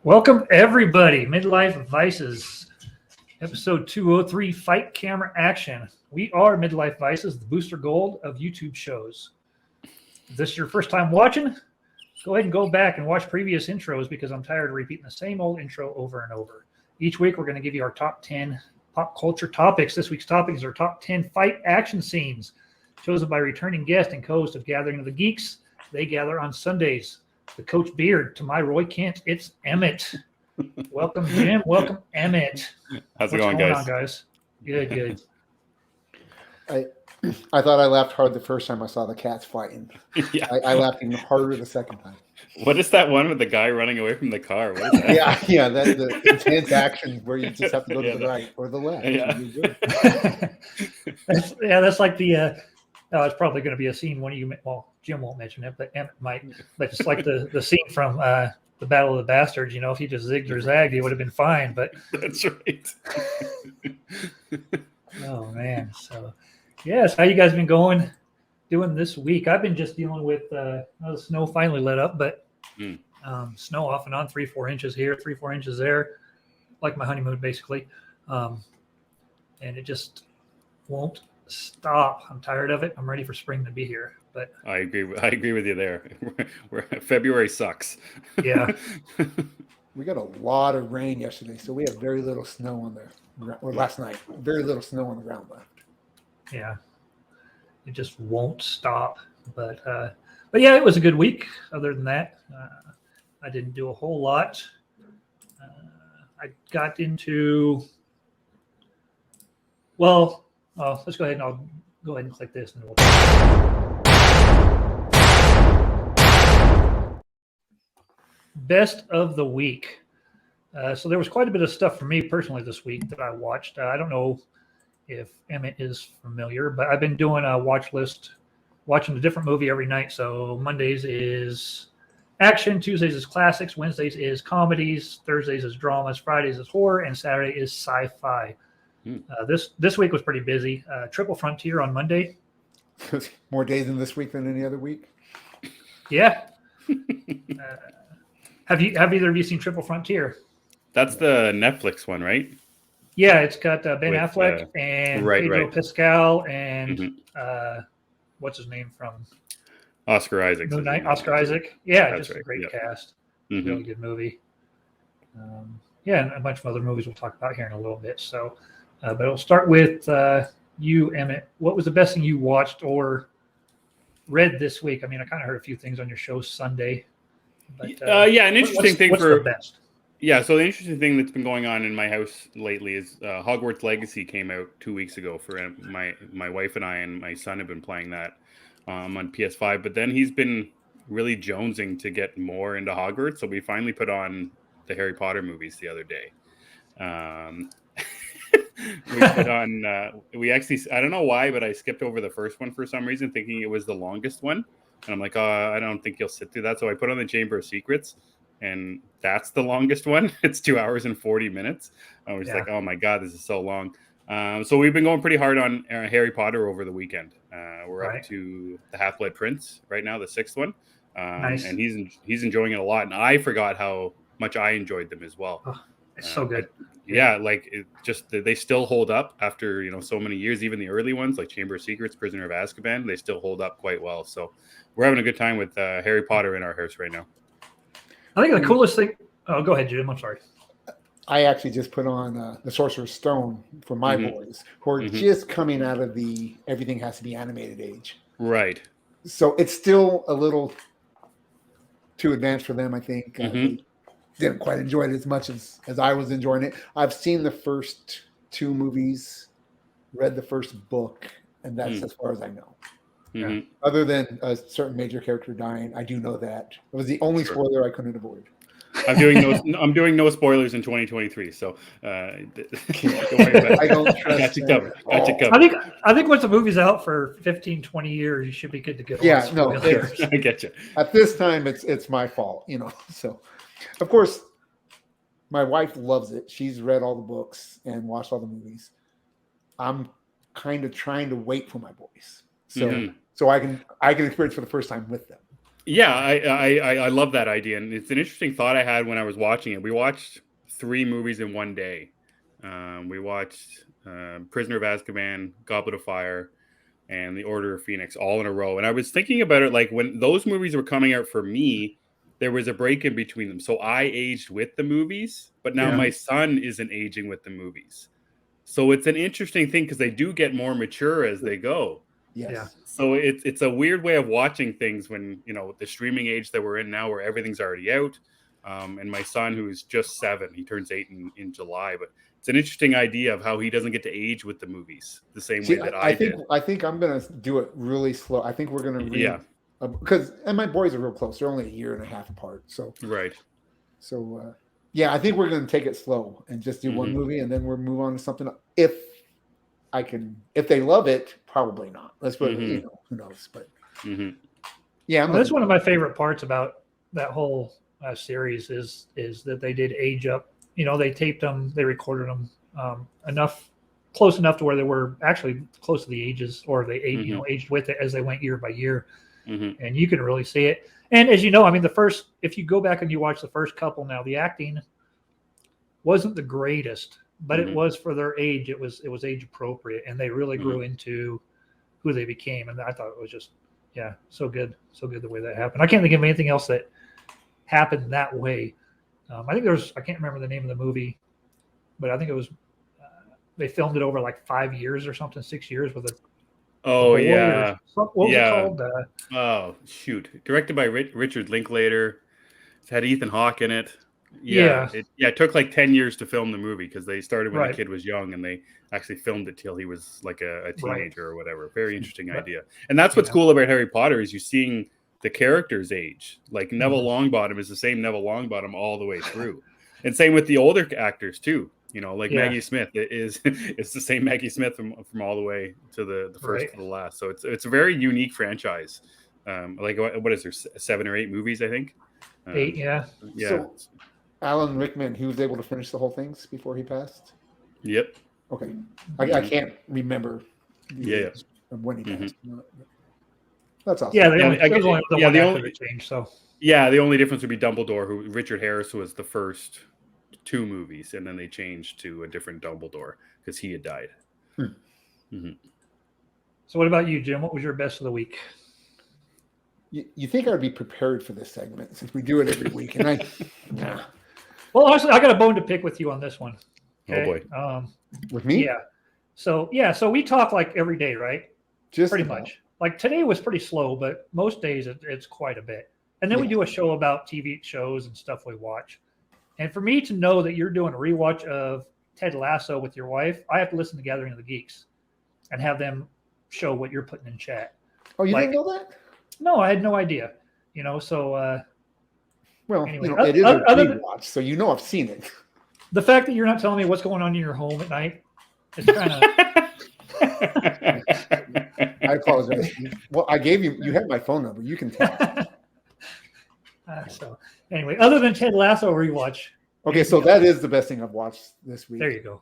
Welcome, everybody. Midlife Vices, episode 203, Fight Camera Action. We are Midlife Vices, the booster gold of YouTube shows. If this is your first time watching, go ahead and go back and watch previous intros because I'm tired of repeating the same old intro over and over. Each week, we're going to give you our top 10 pop culture topics. This week's topic is our top 10 fight action scenes, chosen by returning guest and co-host of Gathering of the Geeks. They gather on Sundays. The Coach Beard, to my Roy Kent, it's Emmett. Welcome, Jim. Welcome, Emmett. How's What's it going, going guys? on, guys? Good. I thought I laughed hard the first time I saw the cats fighting. Yeah. I laughed even harder the second time. What is that one with the guy running away from the car? What is that? Yeah, that's the intense action where you just have to go to the right or the left. Yeah. That's like the. It's probably going to be a scene when you. Well, Jim won't mention it, but Emmett might. But it's like the scene from the Battle of the Bastards. You know, if he just zigged or zagged, he would have been fine. But That's right. oh man, so yes, how you guys been doing this week? I've been just dealing with the snow finally let up, but snow off and on, 3-4 inches here, 3-4 inches there, like my honeymoon basically, and it just won't stop. I'm tired of it. I'm ready for spring to be here. But I agree with you there. February sucks. Yeah. We got a lot of rain yesterday, so we have very little snow on there. Or last night, very little snow on the ground left. Yeah, it just won't stop. But yeah, it was a good week. Other than that, I didn't do a whole lot. I got into let's go ahead and I'll go ahead and click this and we'll. Best of the week. So there was quite a bit of stuff for me personally this week that I watched. I don't know if Emmett is familiar, but I've been doing a watch list, watching a different movie every night. So Mondays is action, Tuesdays is classics, Wednesdays is comedies, Thursdays is dramas, Fridays is horror, and Saturday is sci-fi. This week was pretty busy. Triple Frontier on Monday. More days in this week than any other week. Yeah. Have either of you seen Triple Frontier? That's the Netflix one, right? Yeah, it's got Ben With, Affleck and Pedro Pascal and what's his name from Oscar Isaac. Moon Knight? Oscar Isaac. Yeah, That's just right. a great Yep. cast. Mhm. Really good movie. And a bunch of other movies we'll talk about here in a little bit. So, but we'll start with you, Emmett. What was the best thing you watched or read this week? I mean, I kind of heard a few things on your show Sunday. But, an interesting thing what's for the best? Yeah, so the interesting thing that's been going on in my house lately is Hogwarts Legacy came out 2 weeks ago for my wife and I, and my son have been playing that on PS5. But then he's been really jonesing to get more into Hogwarts, so we finally put on the Harry Potter movies the other day. We put on. We actually, I don't know why, but I skipped over the first one for some reason, thinking it was the longest one, and I'm like, I don't think you'll sit through that. So I put on the Chamber of Secrets. And that's the longest one. It's 2 hours and 40 minutes. I was like, oh my God, this is so long. So we've been going pretty hard on Harry Potter over the weekend. We're up to the Half-Blood Prince right now, the 6th one. Nice. And he's enjoying it a lot. And I forgot how much I enjoyed them as well. Oh, it's so good. They still hold up after, so many years. Even the early ones like Chamber of Secrets, Prisoner of Azkaban, they still hold up quite well. So we're having a good time with Harry Potter in our house right now. I think the coolest thing. Oh, go ahead, Jim. I'm sorry. I actually just put on the Sorcerer's Stone for my boys, who are just coming out of the everything has to be animated age. Right. So it's still a little too advanced for them, I think. They didn't quite enjoy it as much as I was enjoying it. I've seen the first 2 movies, read the first book, and that's as far as I know. Mm-hmm. Other than a certain major character dying, I do know that. It was the only spoiler I couldn't avoid. I'm doing no spoilers in 2023, so don't worry about it. I don't trust you covered. I think once the movie's out for 15, 20 years, you should be good to go. Yeah, no, I get you. At this time, it's my fault, So, of course, my wife loves it. She's read all the books and watched all the movies. I'm kind of trying to wait for my boys, so I can experience for the first time with them. Yeah, I love that idea, and it's an interesting thought I had when I was watching it. We watched 3 movies in one day. We watched Prisoner of Azkaban, Goblet of Fire, and The Order of Phoenix all in a row. And I was thinking about it, like when those movies were coming out for me, there was a break in between them. So I aged with the movies, but now Yeah. my son isn't aging with the movies. So it's an interesting thing because they do get more mature as they go. Yes. Yeah. So it's a weird way of watching things when, you know, the streaming age that we're in now where everything's already out. And my son, who is just 7, he turns 8 in July, but it's an interesting idea of how he doesn't get to age with the movies the same way that I think did. I think I'm gonna do it really slow. I think we're gonna read, because and my boys are real close. They're only a year and a half apart. So Right. Yeah, I think we're gonna take it slow and just do one movie, and then we'll move on to something. If they love it, probably not. Let's put you know, who knows? But yeah, Well, that's one of my favorite parts about that whole series is that they did age up. You know, they taped them, they recorded them close enough to where they were actually close to the ages, or they aged with it as they went year by year, and you can really see it. And as you know, I mean, if you go back and you watch the first couple now, the acting wasn't the greatest, but it was for their age. It was age appropriate, and they really grew into who they became. And I thought it was just, so good the way that happened. I can't think of anything else that happened that way. I think I can't remember the name of the movie, but I think it was they filmed it over like 5 years or something, 6 years with a. Oh yeah. What was it called? Oh shoot! Directed by Richard Linklater. It's had Ethan Hawke in it. It took like 10 years to film the movie because they started when the kid was young, and they actually filmed it till he was like a teenager or whatever. Very interesting idea. And that's what's cool about Harry Potter is you're seeing the character's age. Like Neville Longbottom is the same Neville Longbottom all the way through, and same with the older actors too. You know, like Maggie Smith it's the same Maggie Smith from all the way to the first to the last. So it's a very unique franchise. Like what is there, 7 or 8 movies? I think 8. Yeah. So, Alan Rickman, he was able to finish the whole things before he passed. Yep. Okay, I can't remember. When he passed. That's awesome. Yeah, the only change. So the only difference would be Dumbledore, who Richard Harris was the first 2 movies, and then they changed to a different Dumbledore because he had died. So what about you, Jim? What was your best of the week? You think I would be prepared for this segment since we do it every week, and Well, honestly, I got a bone to pick with you on this one. Okay? Oh boy. With me? Yeah. So we talk like every day, right? Just pretty much. Like today was pretty slow, but most days it's quite a bit. And then we do a show about TV shows and stuff we watch. And for me to know that you're doing a rewatch of Ted Lasso with your wife, I have to listen to Gathering of the Geeks and have them show what you're putting in chat. Oh, you didn't know that? No, I had no idea. You know, so well, anyway, it is a rewatch, so you know I've seen it. The fact that you're not telling me what's going on in your home at night is kind of. I apologize. Well, you have my phone number. You can tell. So anyway, other than Ted Lasso rewatch. Okay, so that is the best thing I've watched this week. There you go.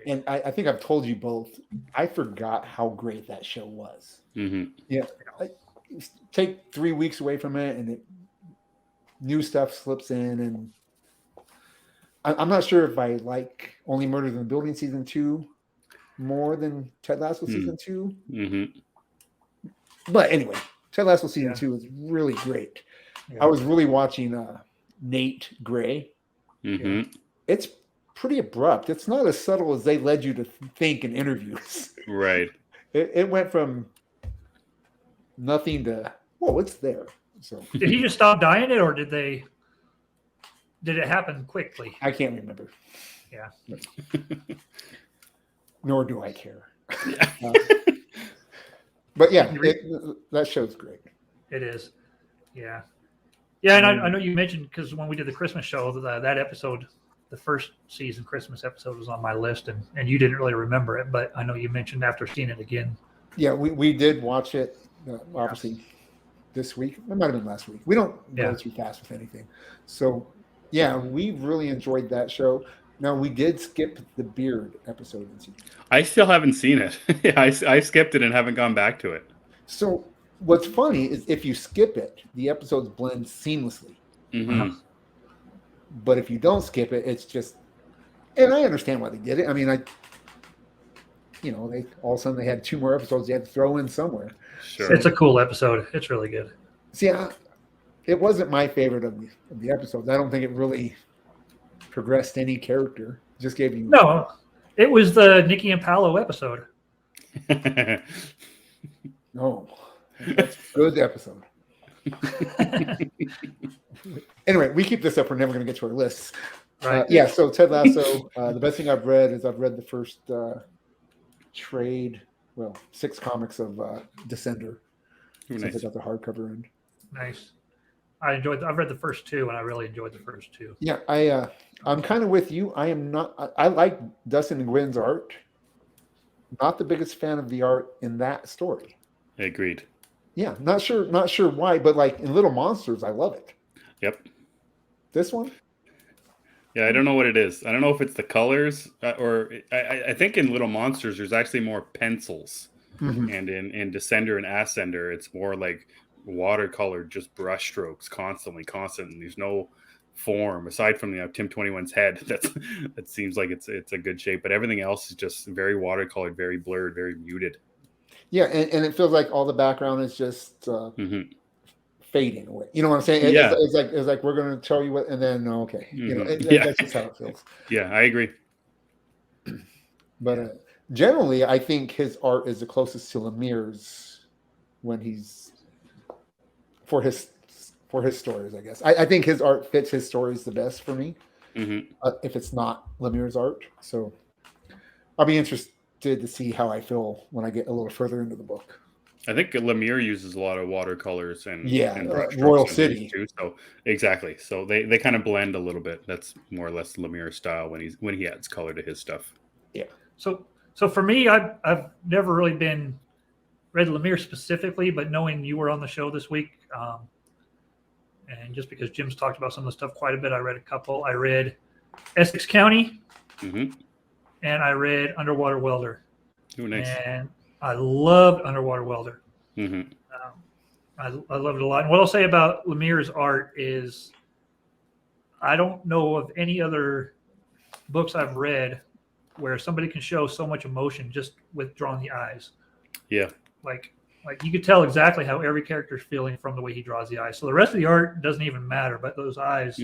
And I think I've told you both, I forgot how great that show was. Yeah. Take 3 weeks away from it, and new stuff slips in. And I'm not sure if I like Only Murders in the Building season 2 more than Ted Lasso season 2. But anyway, Ted Lasso season 2 is really great. I was really watching Nate Gray. It's pretty abrupt. It's not as subtle as they led you to think in interviews. Right. It went from nothing to, whoa, it's there. So did he just stop dying it, or did it happen quickly? I can't remember. Yeah. Nor do I care. But yeah, that show's great. It is. Yeah. Yeah, and I know you mentioned, because when we did the Christmas show, that episode, the first season Christmas episode, was on my list, and you didn't really remember it, but I know you mentioned after seeing it again. Yeah, we did watch it, obviously, this week. It might have been last week. We don't go too fast with anything. So, yeah, we really enjoyed that show. Now, we did skip the Beard episode. I still haven't seen it. I skipped it and haven't gone back to it. So what's funny is if you skip it, the episodes blend seamlessly. Mhm. But if you don't skip it, it's just. And I understand why they did it. I mean, they all of a sudden they had 2 more episodes they had to throw in somewhere. Sure. It's a cool episode. It's really good. See, it wasn't my favorite of the episodes. I don't think it really progressed any character. Just gave you No, it was the Nikki and Paolo episode. no. That's a good episode. Anyway, we keep this up. We're never going to get to our lists. Right. Yeah. So Ted Lasso. The best thing I've read is I've read the first trade. Well, 6 comics of Descender. Ooh, Since nice. I got the hardcover end. Nice. I've read the first 2, and I really enjoyed the first 2. Yeah, I'm kind of with you. I am not. I like Dustin and Gwen's art. Not the biggest fan of the art in that story. Agreed. Yeah, not sure why, but like in Little Monsters, I love it. Yep. This one, Yeah, I don't know what it is. I don't know if it's the colors or I think in Little Monsters there's actually more pencils, and in Descender and Ascender it's more like watercolor, just brush strokes, constant. And there's no form aside from Tim 21's head. That seems like it's a good shape, but everything else is just very watercolored, very blurred, very muted. yeah, and it feels like all the background is just fading away. You know what I'm saying? Yeah. It's like we're going to tell you what, and then okay, Yeah. that's just how it feels. Yeah, I agree. But generally, I think his art is the closest to Lemire's when he's for his stories. I guess I think his art fits his stories the best for me. If it's not Lemire's art, so I'll be interested to see how I feel when I get a little further into the book. I think Lemire uses a lot of watercolors and brush Royal strokes in City his too. So exactly. So they kind of blend a little bit. That's more or less Lemire style when he adds color to his stuff. Yeah. So for me, I've never really been read Lemire specifically, but knowing you were on the show this week, and just because Jim's talked about some of the stuff quite a bit, I read a couple. I read Essex County, and I read Underwater Welder. Ooh, nice. And I loved Underwater Welder. I loved it a lot. And what I'll say about Lemire's art is I don't know of any other books I've read where somebody can show so much emotion just with drawing the eyes. Yeah. Like you could tell exactly how every character is feeling from the way he draws the eyes. So the rest of the art doesn't even matter, but those eyes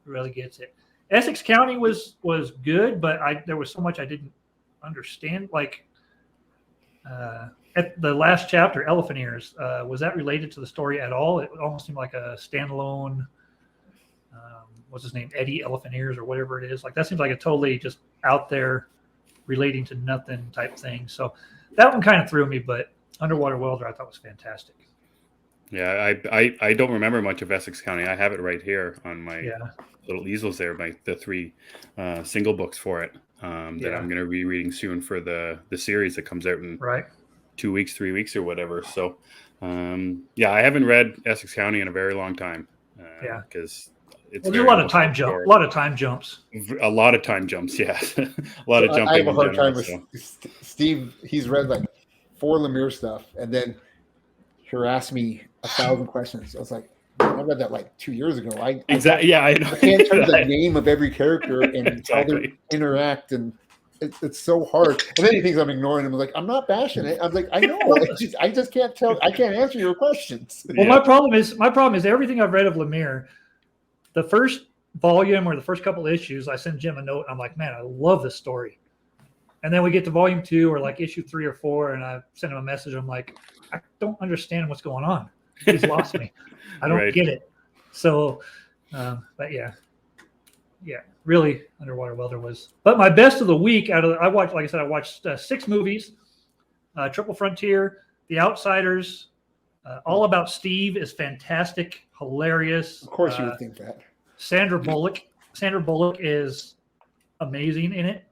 really gets it. Essex County was good, but there was so much I didn't understand. Like at the last chapter, Elephant Ears, was that related to the story at all? It almost seemed like a standalone. What's his name? Eddie Elephant Ears or whatever it is. Like that seems like a totally just out there relating to nothing type thing. So that one kind of threw me, but Underwater Welder I thought was fantastic. Yeah, I don't remember much of Essex County. I have it right here on my little easels there, the 3 single books for it that I'm going to be reading soon for the series that comes out in 2 weeks, 3 weeks or whatever. So I haven't read Essex County in a very long time. Because it's there's a lot of time jumps. A lot of time jumps. A lot of time jumps, yeah. A lot of jumping. I have a hard time with Steve. He's read like 4 Lemire stuff, and then he asked me 1,000 questions. I was like, I read that like 2 years ago. Exactly. Yeah, I know. I can't turn the name of every character and how they interact, and it's so hard. And then he thinks I'm ignoring him. I'm like, I'm not bashing it. I'm like, I know. I just can't tell. I can't answer your questions. Well, my problem is everything I've read of Lemire. The first volume or the first couple of issues, I send Jim a note. I'm like, man, I love this story. And then we get to volume 2 or like issue 3 or 4, and I send him a message. I'm like, I don't understand what's going on. He's lost me. I don't get it. So, but yeah, really, Underwater Welder was. But my best of the week I watched 6 movies: Triple Frontier, The Outsiders, All About Steve is fantastic, hilarious. Of course, you would think that. Sandra Bullock is amazing in it.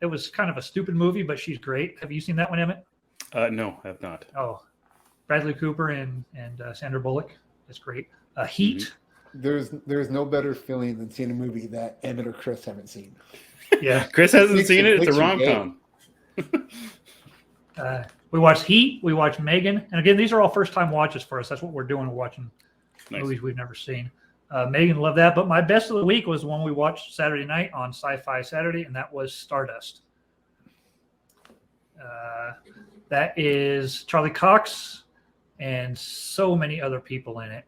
It was kind of a stupid movie, but she's great. Have you seen that one, Emmett? No, I have not. Oh, Bradley Cooper and Sandra Bullock is great. Heat. There's no better feeling than seeing a movie that Emmett or Chris haven't seen. Yeah, Chris hasn't seen it. It's a rom-com. We watched Heat. We watched Megan. And again, these are all first-time watches for us. That's what we're doing. We're watching movies we've never seen. Megan loved that. But my best of the week was the one we watched Saturday night on Sci-Fi Saturday, and that was Stardust. That is Charlie Cox and so many other people in it.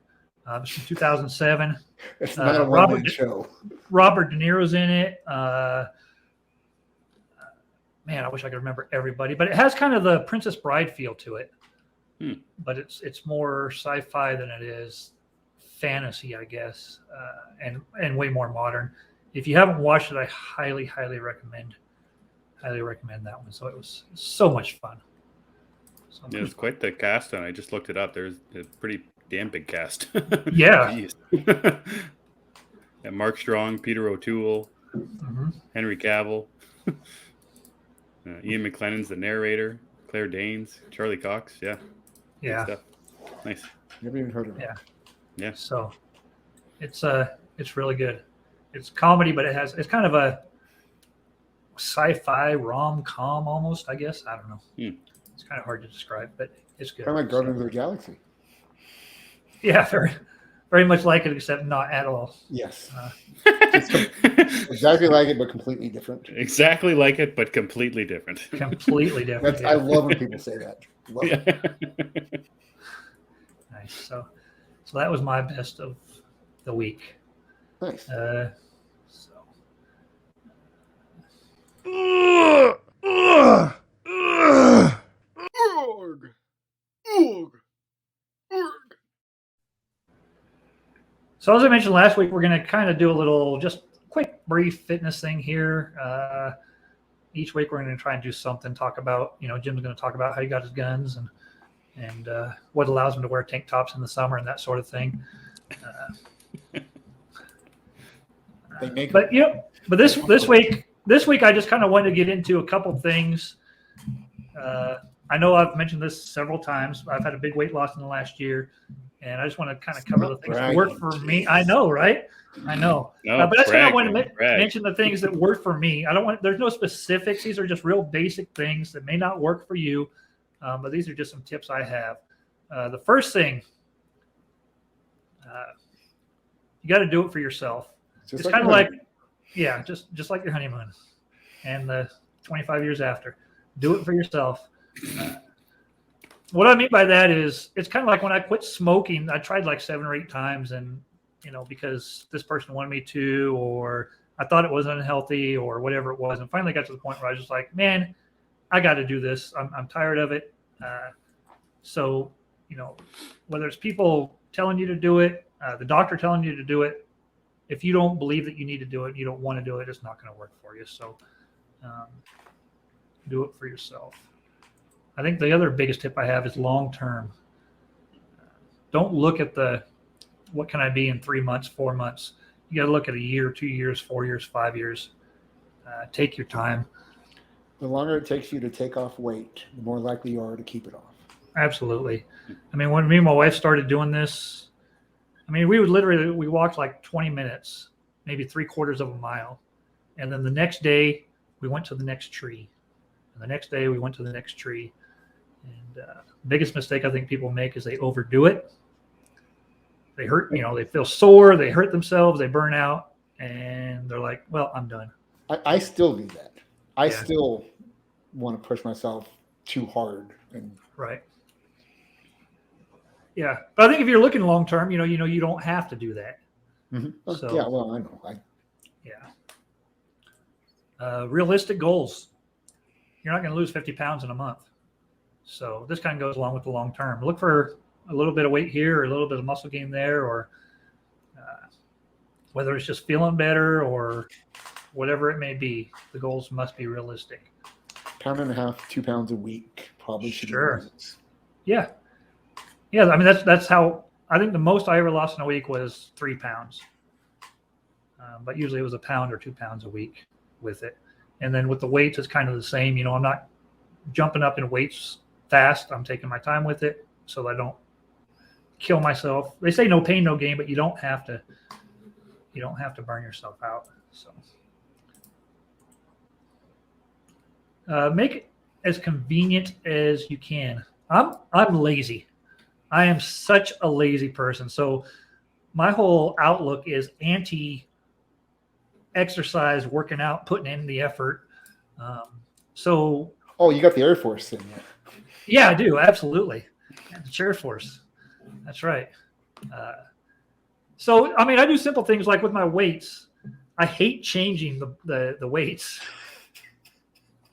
It's from 2007. It's not a one-man show. Robert De Niro's in it. Man, I wish I could remember everybody, but it has kind of the Princess Bride feel to it. But it's more sci-fi than it is fantasy, I guess, and way more modern. If you haven't watched it, I highly recommend that one. So it was so much fun. So yeah, it's quite the cast, and I just looked it up. There's a pretty damn big cast. Yeah. Yeah, Mark Strong, Peter O'Toole, Henry Cavill, Ian McLennan's the narrator, Claire Danes, Charlie Cox. Yeah. Yeah. Good stuff. Nice. Never even heard of it. Yeah. So it's really good. It's comedy, but it's kind of a sci-fi rom-com almost, I guess. I don't know. It's kind of hard to describe, but it's good. Kind of like Guardians of the Galaxy. Yeah, very much like it, except not at all. Yes. Exactly like it, but completely different. Exactly like it, but completely different. Completely different. I love when people say that. Love it. Nice. So that was my best of the week. Nice. So as I mentioned last week, we're going to kind of do a little just quick, brief fitness thing here. Each week we're going to try and do something, talk about, Jim's going to talk about how he got his guns and what allows him to wear tank tops in the summer and that sort of thing. But this week I just kind of wanted to get into a couple things. I know I've mentioned this several times. I've had a big weight loss in the last year, and I just want to kind of cover the things that work for me. I know, right? I know. But that's kind of want to mention the things that work for me. There's no specifics. These are just real basic things that may not work for you. But these are just some tips I have. The first thing, you got to do it for yourself. It's kind of like, just like your honeymoon and the 25 years after. Do it for yourself. What I mean by that is it's kind of like when I quit smoking, I tried like 7 or 8 times and, because this person wanted me to, or I thought it was unhealthy or whatever it was. And finally got to the point where I was just like, man, I got to do this. I'm tired of it. So, whether it's people telling you to do it, the doctor telling you to do it, if you don't believe that you need to do it, you don't want to do it, it's not going to work for you. So do it for yourself. I think the other biggest tip I have is long-term. Don't look at what can I be in 3 months, 4 months. You got to look at a year, 2 years, 4 years, 5 years. Take your time. The longer it takes you to take off weight, the more likely you are to keep it off. Absolutely. I mean, when me and my wife started doing this, we walked like 20 minutes, maybe 3/4 of a mile. And then the next day we went to the next tree. And the next day we went to the next tree. And the biggest mistake I think people make is they overdo it. They hurt, they feel sore, they hurt themselves, they burn out, and they're like, well, I'm done. I still do that. I still want to push myself too hard. Right. Yeah. But I think if you're looking long term, you don't have to do that. Mm-hmm. So, yeah, well, I know. Realistic goals. You're not going to lose 50 pounds in a month. So this kind of goes along with the long term. Look for a little bit of weight here or a little bit of muscle gain there, or whether it's just feeling better or whatever it may be, the goals must be realistic. 1.5 pounds, 2 pounds a week probably should be nice. Yeah. I mean, that's how I think the most I ever lost in a week was 3 pounds. But usually it was 1 pound or 2 pounds a week with it. And then with the weights, it's kind of the same. I'm not jumping up in weights fast. I'm taking my time with it so I don't kill myself. They say no pain, no gain, but you don't have to burn yourself out. So make as convenient as you can. I'm lazy. I am such a lazy person. So my whole outlook is anti exercise, working out, putting in the effort. So Oh, you got the Air Force thing. yeah, I do. Absolutely. The Air Force. That's right. So, I mean, I do simple things like with my weights. I hate changing the weights.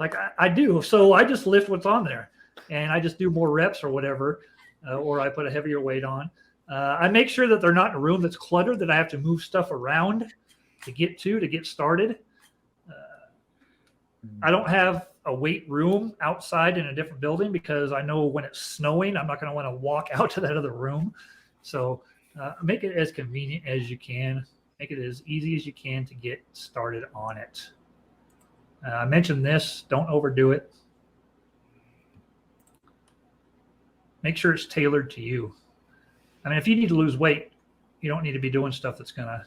Like I do. So I just lift what's on there and I just do more reps or whatever, or I put a heavier weight on. I make sure that they're not in a room that's cluttered, that I have to move stuff around to get started. I don't have a weight room outside in a different building because I know when it's snowing, I'm not going to want to walk out to that other room. So make it as convenient as you can. Make it as easy as you can to get started on it. I mentioned this. Don't overdo it. Make sure it's tailored to you. I mean, if you need to lose weight, you don't need to be doing stuff that's going to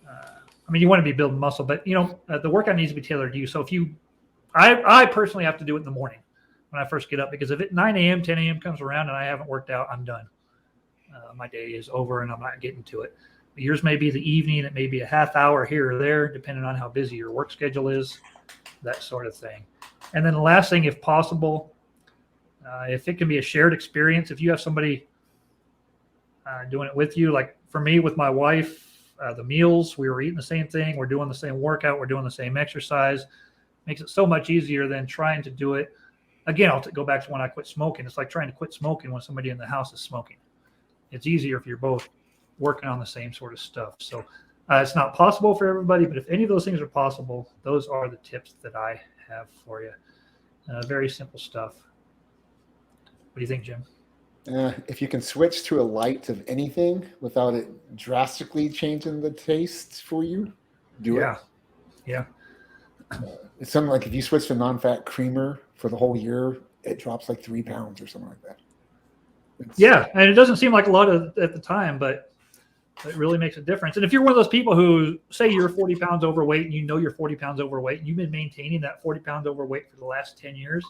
I mean, you want to be building muscle, but the workout needs to be tailored to you. So I personally have to do it in the morning when I first get up, because if at 9 a.m., 10 a.m. comes around and I haven't worked out, I'm done. My day is over and I'm not getting to it. But yours may be the evening. It may be a half hour here or there, depending on how busy your work schedule is, that sort of thing. And then the last thing, if possible, if it can be a shared experience, if you have somebody doing it with you, like for me with my wife, the meals, we were eating the same thing, we're doing the same workout, we're doing the same exercise. Makes it so much easier than trying to do it. Again, I'll go back to when I quit smoking. It's like trying to quit smoking when somebody in the house is smoking. It's easier if you're both working on the same sort of stuff. So it's not possible for everybody, but if any of those things are possible, those are the tips that I have for you. Very simple stuff. What do you think, Jim? If you can switch to a light of anything without it drastically changing the taste for you, do it. Yeah. It's something like if you switch to non-fat creamer for the whole year, it drops like 3 pounds or something like that. Yeah, and it doesn't seem like a lot at the time, but it really makes a difference. And if you're one of those people who say you're 40 pounds overweight and you know you're 40 pounds overweight and you've been maintaining that 40 pounds overweight for the last 10 years,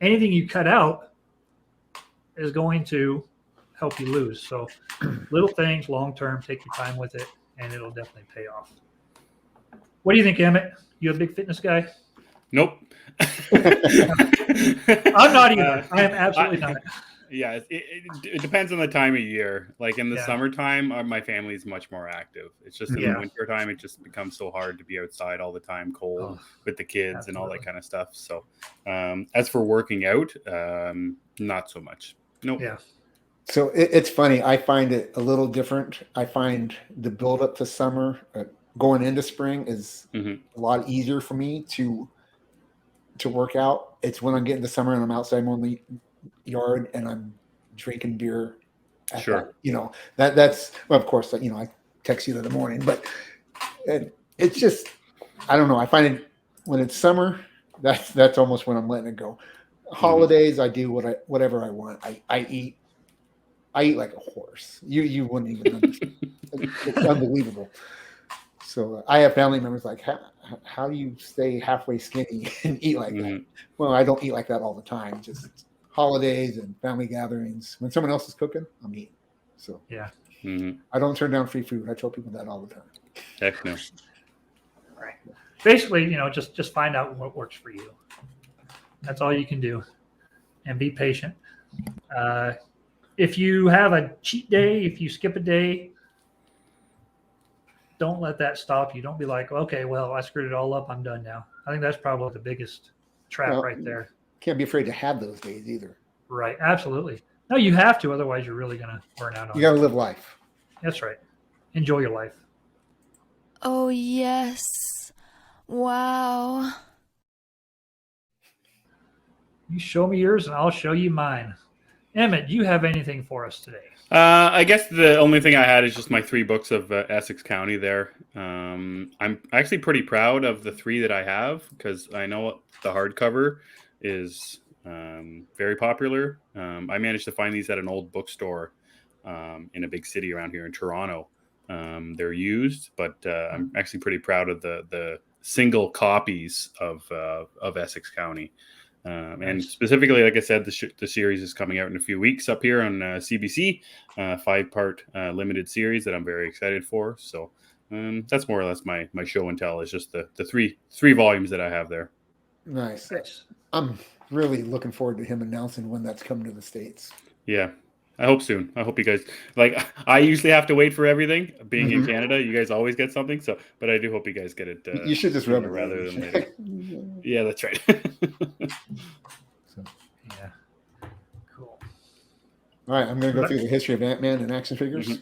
anything you cut out is going to help you lose. So little things, long-term, take your time with it, and it'll definitely pay off. What do you think, Emmett? You a big fitness guy? Nope. I'm not either. I am absolutely not. Yeah, it depends on the time of year. Like in the summertime, my family is much more active. It's just in the wintertime, it just becomes so hard to be outside all the time, cold with the kids and all that kind of stuff. So as for working out, not so much. Nope. Yeah. So it's funny. I find it a little different. I find the build up to summer, going into spring, is a lot easier for me to work out. It's when I'm getting to summer and I'm outside mowing the yard and I'm drinking beer. Sure. That's well, of course, I text you in the morning, but it's just, I don't know. I find it when it's summer, that's almost when I'm letting it go. Holidays, I do whatever I want. I eat like a horse. You wouldn't even understand. It's unbelievable. So I have family members like, how do you stay halfway skinny and eat like that? Well, I don't eat like that all the time. Just holidays and family gatherings. When someone else is cooking, I'm eating. So yeah, I don't turn down free food. I tell people that all the time. Heck no. Right. Basically, just find out what works for you. That's all you can do, and be patient. If you have a cheat day, if you skip a day, don't let that stop you. Don't be like, okay, well, I screwed it all up. I'm done now. I think that's probably the biggest trap right there. Can't be afraid to have those days either. Right. Absolutely. No, you have to. Otherwise, you're really going to burn out on it. You got to live life. That's right. Enjoy your life. Oh, yes. Wow. You show me yours and I'll show you mine. Emmett, do you have anything for us today? I guess the only thing I had is just my 3 books of Essex County there. I'm actually pretty proud of the 3 that I have because I know the hardcover is very popular. I managed to find these at an old bookstore in a big city around here in Toronto. They're used, but I'm actually pretty proud of the single copies of Essex County. And specifically, like I said, the series is coming out in a few weeks up here on CBC, 5-part limited series that I'm very excited for. So that's more or less my show and tell, is just the three volumes that I have there. Nice. I'm really looking forward to him announcing when that's coming to the States. Yeah, I hope soon. I hope you guys, like, I usually have to wait for everying. Being in Canada, you guys always get something. So, but I do hope you guys get it. You should just rub it rather than later. Yeah, that's right. So. Yeah. Cool. All right, I'm going to go through the history of Ant-Man and action figures.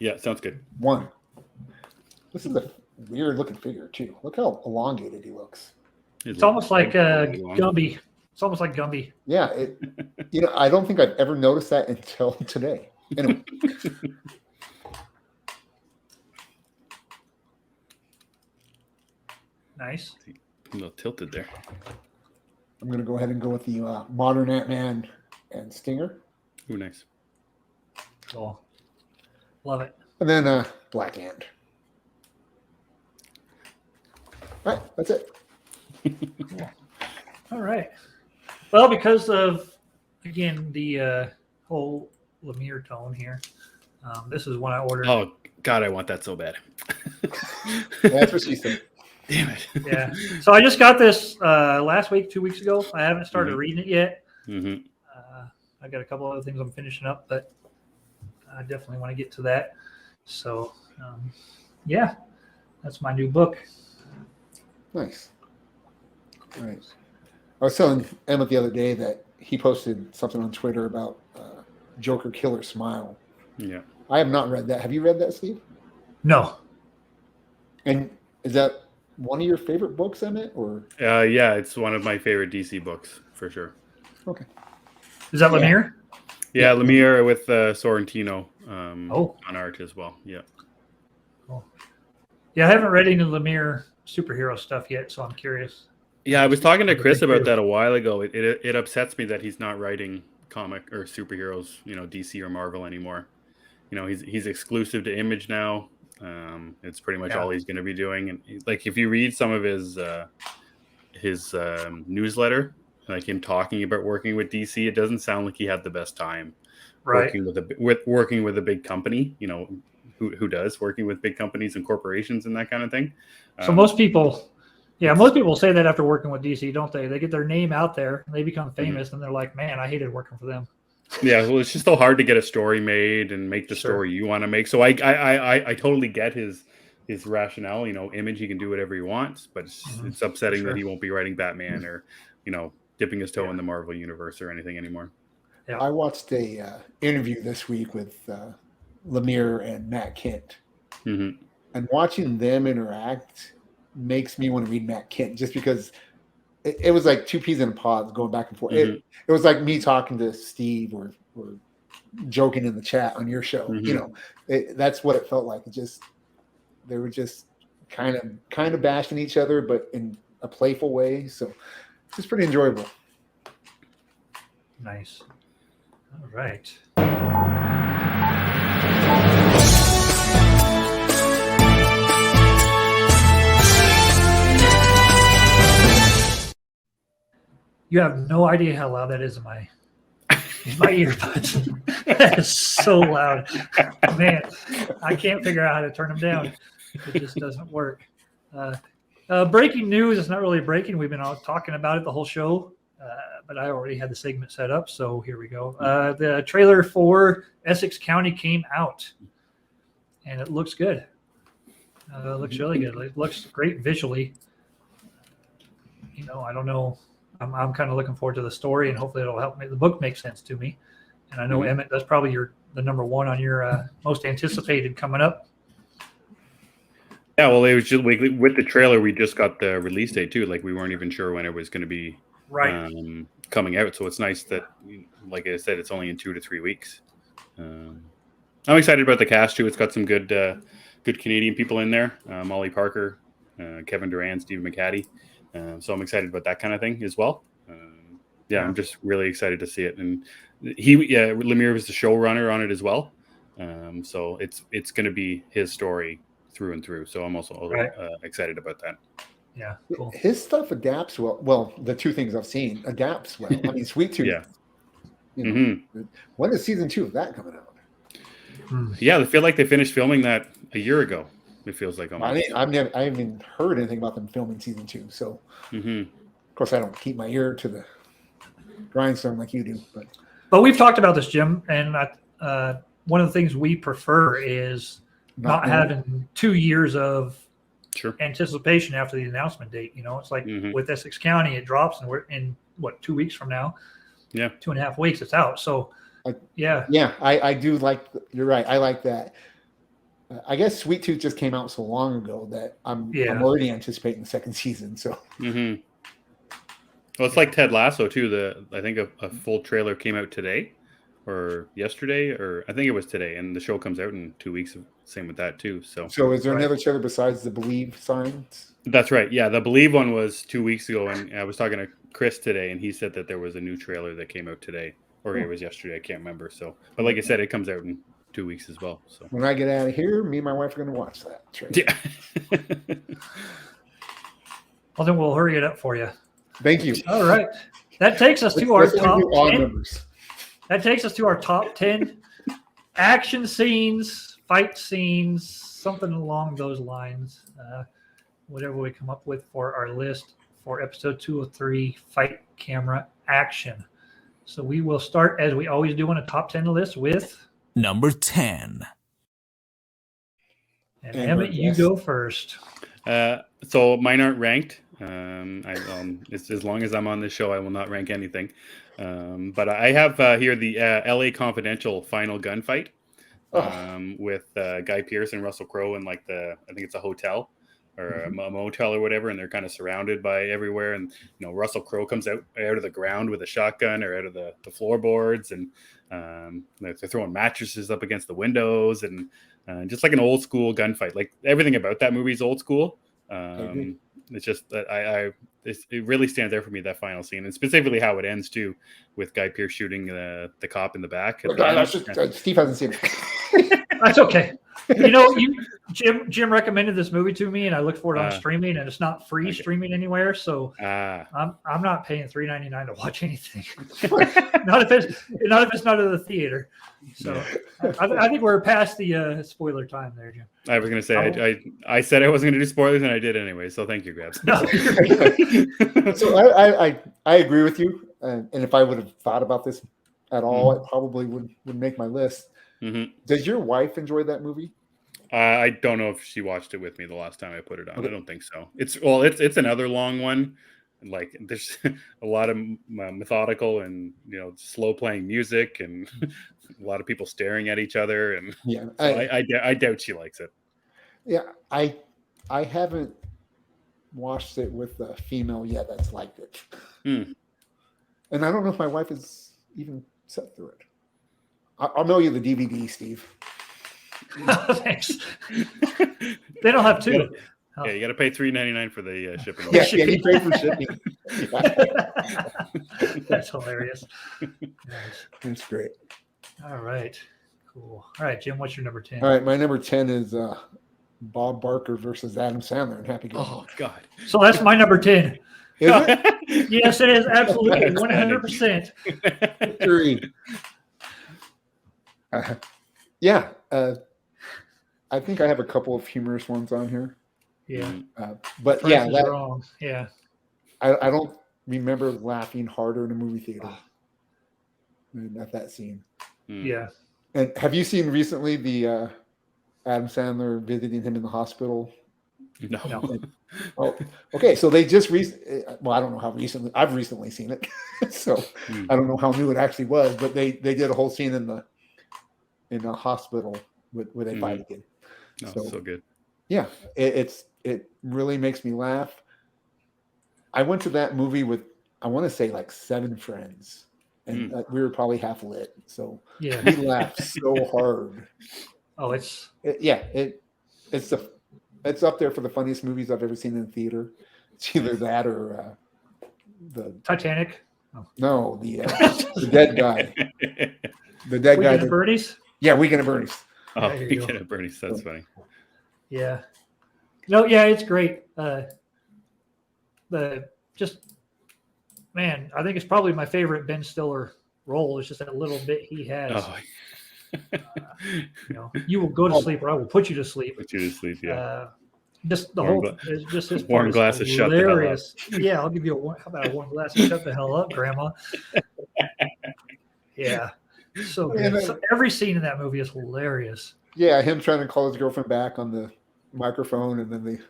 Yeah, sounds good. 1. This is a weird looking figure too. Look how elongated he looks. It's almost like Gumby. It's almost like Gumby. Yeah, I don't think I've ever noticed that until today. Anyway. Nice. A little tilted there. I'm going to go ahead and go with the modern Ant-Man and Stinger. Ooh, nice. Cool. Love it. And then Black Ant. All right, that's it. Cool. All right. Well, because of, again, the whole Lemire tone here, this is one I ordered. Oh, God, I want that so bad. That's what she said. Damn it. Yeah. So I just got this last week, 2 weeks ago. I haven't started reading it yet. Mm-hmm. I got a couple other things I'm finishing up, but I definitely want to get to that. So, yeah, that's my new book. Nice. All right. I was telling Emmett the other day that he posted something on Twitter about Joker Killer Smile. Yeah. I have not read that. Have you read that, Steve? No. And is that one of your favorite books, Emmett? Or Yeah, it's one of my favorite DC books for sure. okay. Is that Lemire? Yeah, Lemire with Sorrentino on art as well. Yeah. Cool. Yeah, I haven't read any Lemire superhero stuff yet, so I'm curious. Yeah, I was talking to Chris about that a while ago. It upsets me that he's not writing comic or superheroes, DC or Marvel anymore. He's exclusive to Image now. It's pretty much all he's going to be doing. And like, if you read some of his newsletter, like him talking about working with DC, it doesn't sound like he had the best time working with a big company. Who does working with big companies and corporations and that kind of thing. So most people say that after working with DC, don't they? They get their name out there, and they become famous, and they're like, man, I hated working for them. Yeah, well, it's just so hard to get a story made and make the story you want to make. So I totally get his rationale. Image, he can do whatever he wants, but it's upsetting that he won't be writing Batman or dipping his toe in the Marvel universe or anything anymore. Yeah. I watched a interview this week with Lemire and Matt Kent, and watching them interact makes me want to read Matt Kent, just because it was like two peas in a pod going back and forth. It was like me talking to Steve or joking in the chat on your show. That's what it felt like. They were just kind of bashing each other, but in a playful way. So it's just pretty enjoyable. Nice. All right. You have no idea how loud that is in my earbuds. That is so loud. Man, I can't figure out how to turn them down. It just doesn't work. Breaking news. It's not really breaking. We've been talking about it the whole show, but I already had the segment set up, so here we go. The trailer for Essex County came out, and it looks good. It looks really good. It looks great visually. I don't know. I'm kind of looking forward to the story, and hopefully it'll help make the book make sense to me. And I know Emmett, that's probably the number one on your most anticipated coming up. Yeah, well, it was just with the trailer, we just got the release date too. Like, we weren't even sure when it was going to be coming out. So it's nice that, like I said, it's only in 2 to 3 weeks. I'm excited about the cast too. It's got some good Canadian people in there. Molly Parker, Kevin Durant, Stephen McHattie. So I'm excited about that kind of thing as well. I'm just really excited to see it. And Lemire was the showrunner on it as well. So it's going to be his story through and through. So I'm also excited about that. Yeah, cool. His stuff adapts well. Well, the two things I've seen adapts well. I mean, Sweet Tooth. Yeah. You know, when is season 2 of that coming out? Yeah, I feel like they finished filming that a year ago. It feels like almost. I haven't even heard anything about them filming season 2. So, of course, I don't keep my ear to the grindstone like you do. But we've talked about this, Jim, and one of the things we prefer is not having 2 years of anticipation after the announcement date. You know, it's like with Essex County, it drops, and we're in 2 weeks from now. Yeah, 2.5 weeks, it's out. So, I do like. You're right. I like that. I guess Sweet Tooth just came out so long ago that I'm already anticipating the second season. So, well, it's like Ted Lasso too. I think a full trailer came out today, or yesterday, or I think it was today, and the show comes out in 2 weeks. Same with that too. So is there another trailer besides the Believe signs? That's right. Yeah, the Believe one was 2 weeks ago, and I was talking to Chris today, and he said that there was a new trailer that came out today, or it was yesterday. I can't remember. So, but like I said, it comes out in 2 weeks as well. So when I get out of here, me and my wife are going to watch that trailer. Yeah. Well, then we'll hurry it up for you. Thank you. All right. That takes us to our top 10. Numbers. That takes us to our top 10 action scenes, fight scenes, something along those lines. Whatever we come up with for our list for episode 203, Fight Camera Action. So we will start, as we always do on a top 10 list, with number 10. And Emmett, you go first. So mine aren't ranked. It's as long as I'm on this show, I will not rank anything. But I have here the LA Confidential final gunfight with Guy Pearce and Russell Crowe in like I think it's a hotel or a motel or whatever, and they're kind of surrounded by everywhere. And Russell Crowe comes out of the ground with a shotgun or out of the floorboards, and they're throwing mattresses up against the windows, and just like an old school gunfight. Like everything about that movie is old school. It's just that it really stands out for me, that final scene, and specifically how it ends too, with Guy Pearce shooting the cop in the back. Steve hasn't seen it. That's okay. Jim recommended this movie to me, and I looked for it on streaming, and it's not free streaming anywhere. So I'm not paying $3.99 to watch anything. not if it's not in the theater. So I think we're past the spoiler time there, Jim. I was going to say I said I wasn't going to do spoilers, and I did anyway. So thank you, Grabs. No. So I agree with you, and if I would have thought about this at all, it probably would make my list. Does your wife enjoy that movie? I don't know if she watched it with me the last time I put it on. Okay. I don't think so. It's another long one. Like there's a lot of methodical and slow playing music and a lot of people staring at each other, and I doubt she likes it. Yeah, I haven't watched it with a female yet that's liked it, and I don't know if my wife is even set through it. I'll mail you the DVD, Steve. Thanks. They don't have two. Yeah, you got to pay $3.99 for the shipping. Yeah, you pay for shipping. That's hilarious. Nice. That's great. All right, cool. All right, Jim, what's your number 10? All right, my number 10 is Bob Barker versus Adam Sandler in Happy Gilmore. Oh God! So that's my number 10. Is it? Yes, it is absolutely 100%. Three. Yeah, I think I have a couple of humorous ones on here. Yeah, but Price yeah, wrong. Yeah. I don't remember laughing harder in a movie theater than at that scene. Yeah. And have you seen recently the Adam Sandler visiting him in the hospital? No. Oh, okay. So they just well, I don't know how recently. I've recently seen it, so I don't know how new it actually was. But they did a whole scene in the hospital where they fight again. Oh, so good. Yeah, it really makes me laugh. I went to that movie with, I want to say, like 7 friends, and we were probably half lit. So we laughed so hard. Oh, it's up there for the funniest movies I've ever seen in the theater. It's either that or the Titanic. Oh. No, the dead guy. The dead guy. Weekend at Bernie's. Yeah, Weekend at Bernie's. Oh, Weekend at Bernie's. That's funny. Yeah. No, yeah, it's great. the just man, I think it's probably my favorite Ben Stiller role. It's just that little bit he has. Oh, You will go to sleep, or I will put you to sleep. put you to sleep. Yeah. Just the Warm whole, it's just his warm part is glass of shut the hell up. hilarious. Yeah, I'll give you how about a warm glass of shut the hell up, Grandma? Yeah, so good. And, So every scene in that movie is hilarious. Yeah, him trying to call his girlfriend back on the microphone, and then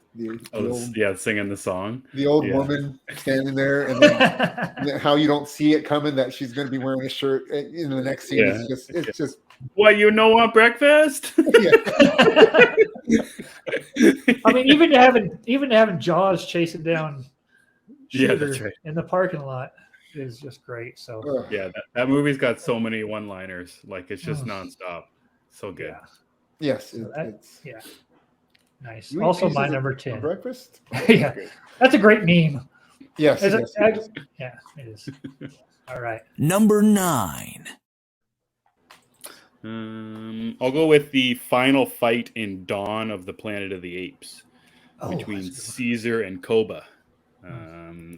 Singing the song. the old Yeah. woman standing there, and then how you don't see it coming that she's going to be wearing a shirt in the next scene. Yeah. It's just What, you know, on breakfast? yeah. I mean, even to having Jaws chasing down Yeah, Shooter that's right. in the parking lot is just great. So Ugh. Yeah, that movie's got so many one-liners. Like, it's just nonstop. So good. yeah, Yes, So that- it's yeah, nice. You eat Also, my pieces number of 10. breakfast. Yeah, that's a great meme. Yes, Is it? yes, it is. Yeah, it is. All right. Number 9. I'll go with the final fight in Dawn of the Planet of the Apes between that's a good one. Caesar and Koba.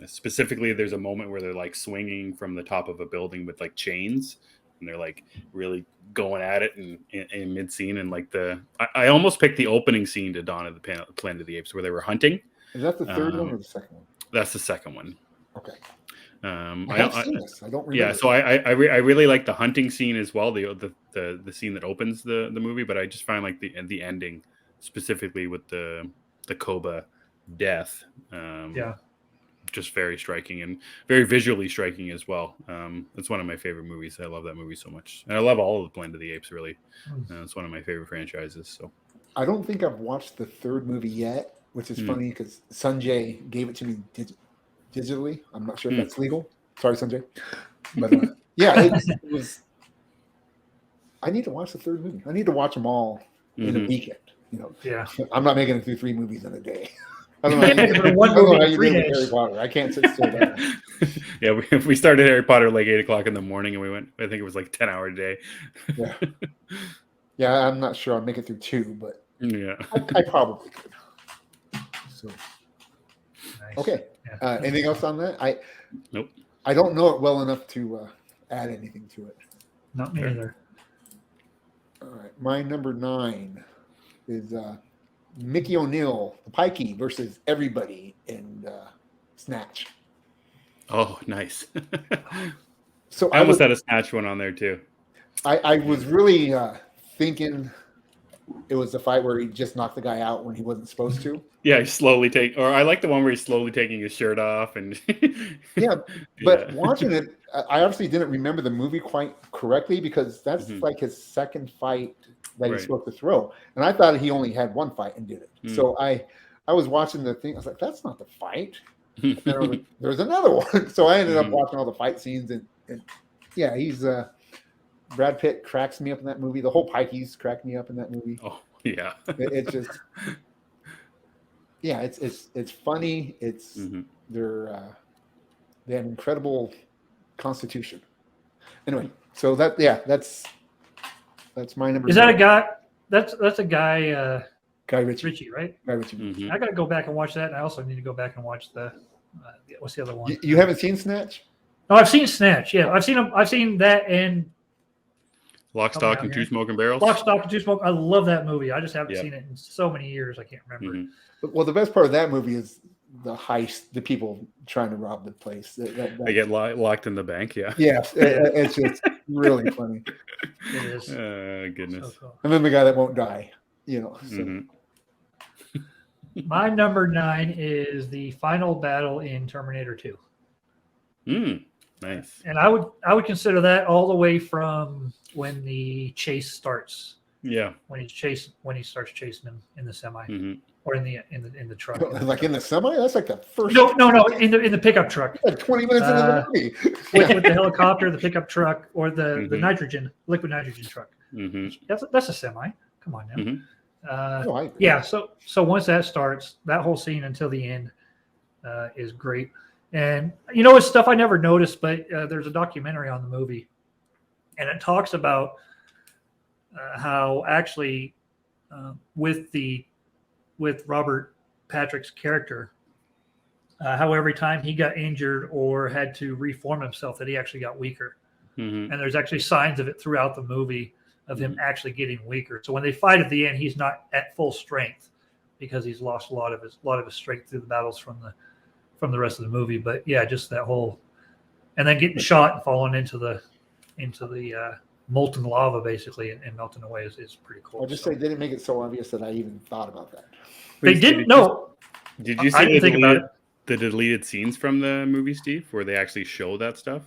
Specifically, there's a moment where they're like swinging from the top of a building with like chains, and they're like really going at it in mid scene. And like I almost picked the opening scene to Dawn of the Planet of the Apes where they were hunting. Is that the third one or the second one? That's the second one. Okay. I have seen this. I don't remember. Yeah, so I really like the hunting scene as well, the scene that opens the movie, but I just find like the ending, specifically with the Koba death, just very striking and very visually striking as well. It's one of my favorite movies. I love that movie so much, and I love all of the Planet of the Apes. Really, it's one of my favorite franchises. So I don't think I've watched the third movie yet, which is funny because Sanjay gave it to me digitally. I'm not sure if that's legal. Sorry, Sanjay. But yeah, it was. I need to watch the third movie. I need to watch them all in a weekend. Yeah. I'm not making it through 3 movies in a day. I don't know. Yeah, but one I don't know movie how in you 3 did with days. Harry Potter. I can't sit still. That long. yeah, we started Harry Potter like 8:00 in the morning, and we went. I think it was like 10-hour day. Yeah. Yeah, I'm not sure I'll make it through 2, but Yeah. I probably could. So Nice. okay. Yeah. Anything else on that? Nope. I don't know it well enough to add anything to it. Not me either. All right, my number 9 is Mickey O'Neill, the Pikey versus everybody in Snatch. Oh, nice. So I almost had a Snatch one on there too. I was really thinking it was the fight where he just knocked the guy out when he wasn't supposed to. Yeah, he's slowly or I like the one where he's slowly taking his shirt off and Yeah, but Yeah. watching it, I obviously didn't remember the movie quite correctly because that's like his second fight that he's supposed to throw, and I thought he only had one fight and did it. So I was watching the thing. I was like, "That's not the fight." And then I was like, there's another one. So I ended up watching all the fight scenes, and yeah, he's Brad Pitt cracks me up in that movie. The whole Pikeys crack me up in that movie. Oh yeah. It's just yeah, it's funny. It's they have incredible constitution. Anyway, so that's my number. Is that a guy? That's a guy. Guy Ritchie? Richie, right? Guy Ritchie. I got to go back and watch that, and I also need to go back and watch the what's the other one? You haven't seen Snatch? No, I've seen Snatch. Yeah, I've seen that and Lock, Stock, and Two Smoking Barrels. Lock, Stock, and Two Smoke. I love that movie. I just haven't seen it in so many years. I can't remember. Well, the best part of that movie is the heist, the people trying to rob the place. They get locked in the bank. Yeah. Yes, it's just really funny. It is. Goodness. So cool. And then the guy that won't die, So. My number 9 is the final battle in Terminator 2. Nice. And I would consider that all the way from when the chase starts. Yeah. When he starts chasing him in the semi or in the truck. Like in the semi? That's like the first. No, in the pickup truck. Like 20 minutes into the movie. with the helicopter, the pickup truck, or the liquid nitrogen truck. That's a semi. Come on now. Yeah. So once that starts, that whole scene until the end is great. And it's stuff I never noticed, but there's a documentary on the movie, and it talks about how actually with Robert Patrick's character, how every time he got injured or had to reform himself, that he actually got weaker. Mhm. And there's actually signs of it throughout the movie of him actually getting weaker. So when they fight at the end, he's not at full strength because he's lost a lot of his strength through the battles from the rest of the movie. But yeah, just that whole, and then getting shot and falling into the molten lava basically and melting away is pretty cool. I'll just say, didn't make it so obvious that I even thought about that. They didn't know. Did you I see didn't think about it. the deleted scenes from the movie, Steve, where they actually show that stuff?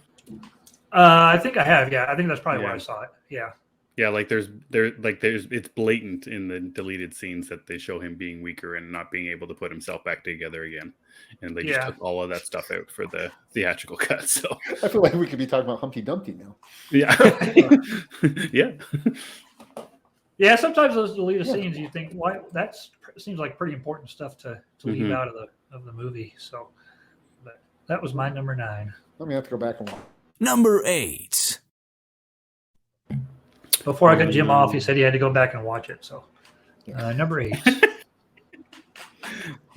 I think I have. Yeah, I think that's probably where Yeah. I saw it. Yeah. Yeah, like there's it's blatant in the deleted scenes that they show him being weaker and not being able to put himself back together again, and they just Yeah. took all of that stuff out for the theatrical cut. So I feel like we could be talking about Humpty Dumpty now. yeah, yeah, Yeah, sometimes those deleted scenes, you think, why? Seems like pretty important stuff to leave Mhm. out of the movie. So, but that was my number 9. Let me have to go back and watch. Number 8. Before I got Jim off, he said he had to go back and watch it. So, number 8.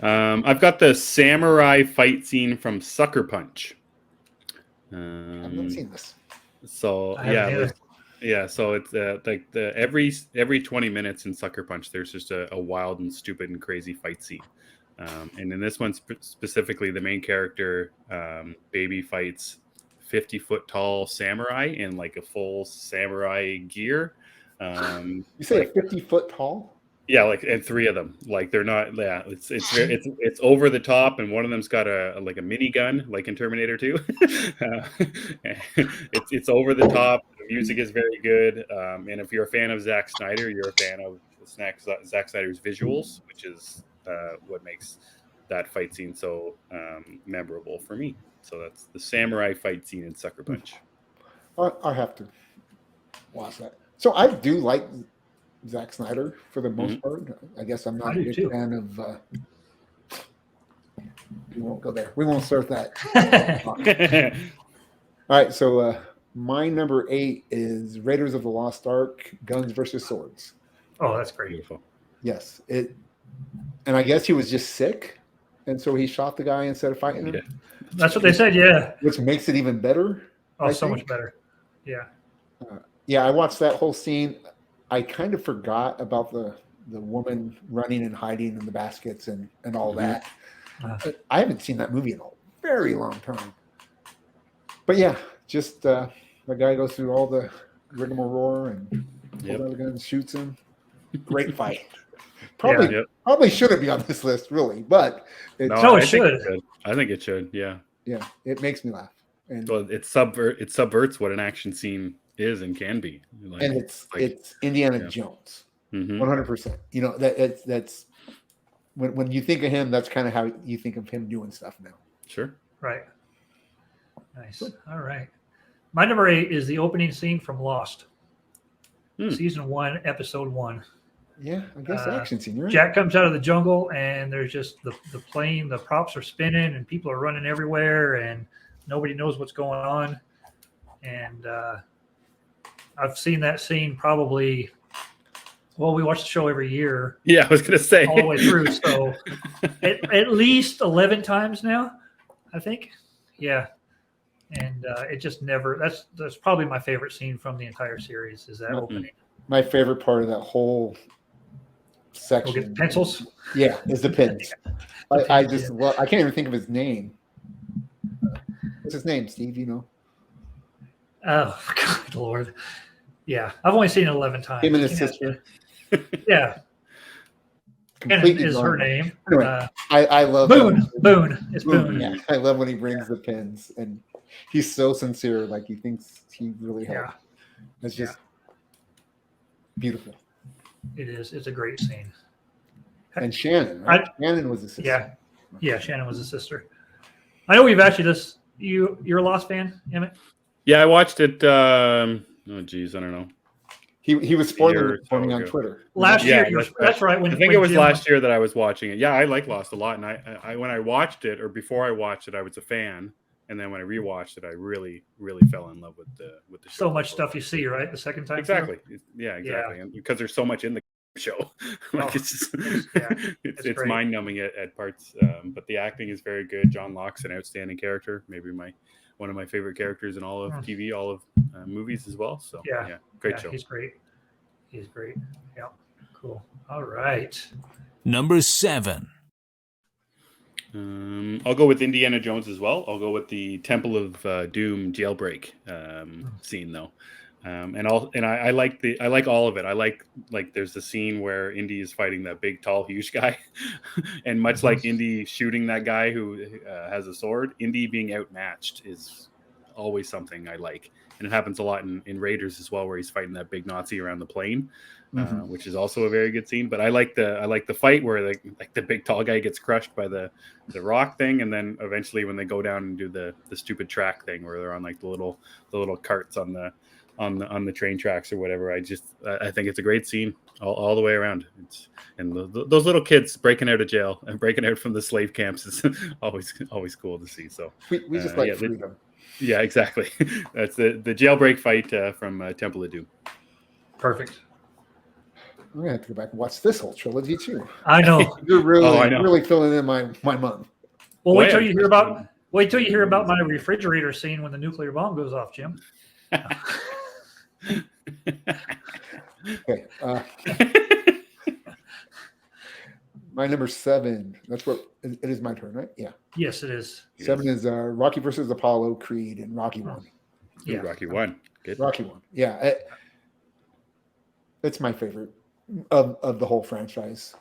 I've got the samurai fight scene from Sucker Punch. I've not seen this. So I haven't either. yeah. So it's like every 20 minutes in Sucker Punch, there's just a wild and stupid and crazy fight scene. And in this one specifically, the main character, Baby, fights 50-foot tall samurai in like a full samurai gear. You say a 50-foot tall? Yeah, like, and 3 of them, like, they're not. Yeah, it's over the top, and one of them's got a minigun, like in Terminator 2. It's over the top. The music is very good, and if you're a fan of Zack Snyder, you're a fan of Zack Snyder's visuals, which is what makes that fight scene so memorable for me. So that's the samurai fight scene in Sucker Punch. I have to watch that. So I do like Zack Snyder for the most part. I guess I'm not I a do big too. fan of. We won't go there. We won't start that. All right. So my number 8 is Raiders of the Lost Ark: Guns versus Swords. Oh, that's great. Beautiful. Yes, and I guess he was just sick, and so he shot the guy instead of fighting him, Yeah. That's what they said. Yeah. which makes it even better. Oh, I so much think. better. Yeah. Yeah, I watched that whole scene. I kind of forgot about the woman running and hiding in the baskets and all that. I haven't seen that movie in a very long time. But yeah, just the guy goes through all the rigmarole and pulls Yep. out a gun, shoots him. Great fight. Probably Yep. probably shouldn't be on this list, really, but it's, No, it I think should. I think it should. Yeah. yeah, it makes me laugh. And Well, it subverts what an action scene is and can be. Like, and it's like- Indiana yeah. Jones. Mhm. 100%. You know, that's when you think of him, that's kind of how you think of him doing stuff now. Sure. Right. Nice. All right. My number 8 is the opening scene from Lost, season 1, episode 1. Yeah, I guess action scene. You're right. Jack comes out of the jungle, and there's just the plane, the props are spinning, and people are running everywhere, and nobody knows what's going on. And I've seen that scene probably. Well, we watch the show every year Yeah, I was gonna say all the way through, so at least 11 times now, I think. Yeah, and it just never. That's probably my favorite scene from the entire series. Is that opening? My favorite part of that whole Go section. get the pencils. Yeah, is the pins. I just love, I can't even think of his name. What's his name, Steve? You know, Oh God, Lord. Yeah, I've only seen it 11 times. him and his Yeah. sister. Yeah, Shannon Completely is her gone. name. Anyway, I love Boone. that. Boone. It's Boone. Yeah, I love when he brings the pins, and he's so sincere. Like he thinks he really helped. Yeah. It's just beautiful. It is. It's a great scene. And Shannon, right? Shannon was the sister. Yeah, Shannon was a sister. I know we've asked you this. You're a Lost fan, Emmett? Yeah, I watched it. Oh, geez, I don't know. He was spoiling year it for me or so on ago. Twitter. Last Yeah, year, that's right. I think it was last year that I was watching it. Yeah, I like Lost a lot, and I when I watched it, or before I watched it, I was a fan, and then when I rewatched it, I really, really fell in love with the show. So much stuff you see, right? The second time. through? Exactly. Yeah, exactly. And because there's so much in the show. Like Oh, it's just, it's it's great. mind numbing at parts. But the acting is very good. John Locke's an outstanding character. Maybe one of my favorite characters in all of TV, all of movies as well. So Yeah. great show. He's great. He's great. Yeah. Cool. All right. Number 7. I'll go with Indiana Jones as well. I'll go with the Temple of Doom jailbreak scene though. I like all of it. I like there's the scene where Indy is fighting that big, tall, huge guy, and much like Indy shooting that guy who has a sword, Indy being outmatched is always something I like, and it happens a lot in Raiders as well, where he's fighting that big Nazi around the plane, which is also a very good scene. But I like the fight where the big tall guy gets crushed by the rock thing, and then eventually when they go down and do the stupid track thing where they're on like the little carts on the train tracks or whatever. I think it's a great scene all the way around. Those little kids breaking out of jail and breaking out from the slave camps is always cool to see. So we just like freedom. Yeah, exactly. That's the jailbreak fight from Temple of Doom. Perfect. I'm gonna have to go back and watch this whole trilogy too. I know. You're really I know. really filling in my month. Well, wait till yeah. you hear about my refrigerator scene when the nuclear bomb goes off, Jim. Okay. My number 7. That's what it is. My turn, right? Yeah. Yes, it is. 7 is Rocky versus Apollo, Creed, and Rocky 1. Yeah. Rocky 1. Good. Rocky 1. Yeah. It's my favorite of the whole franchise.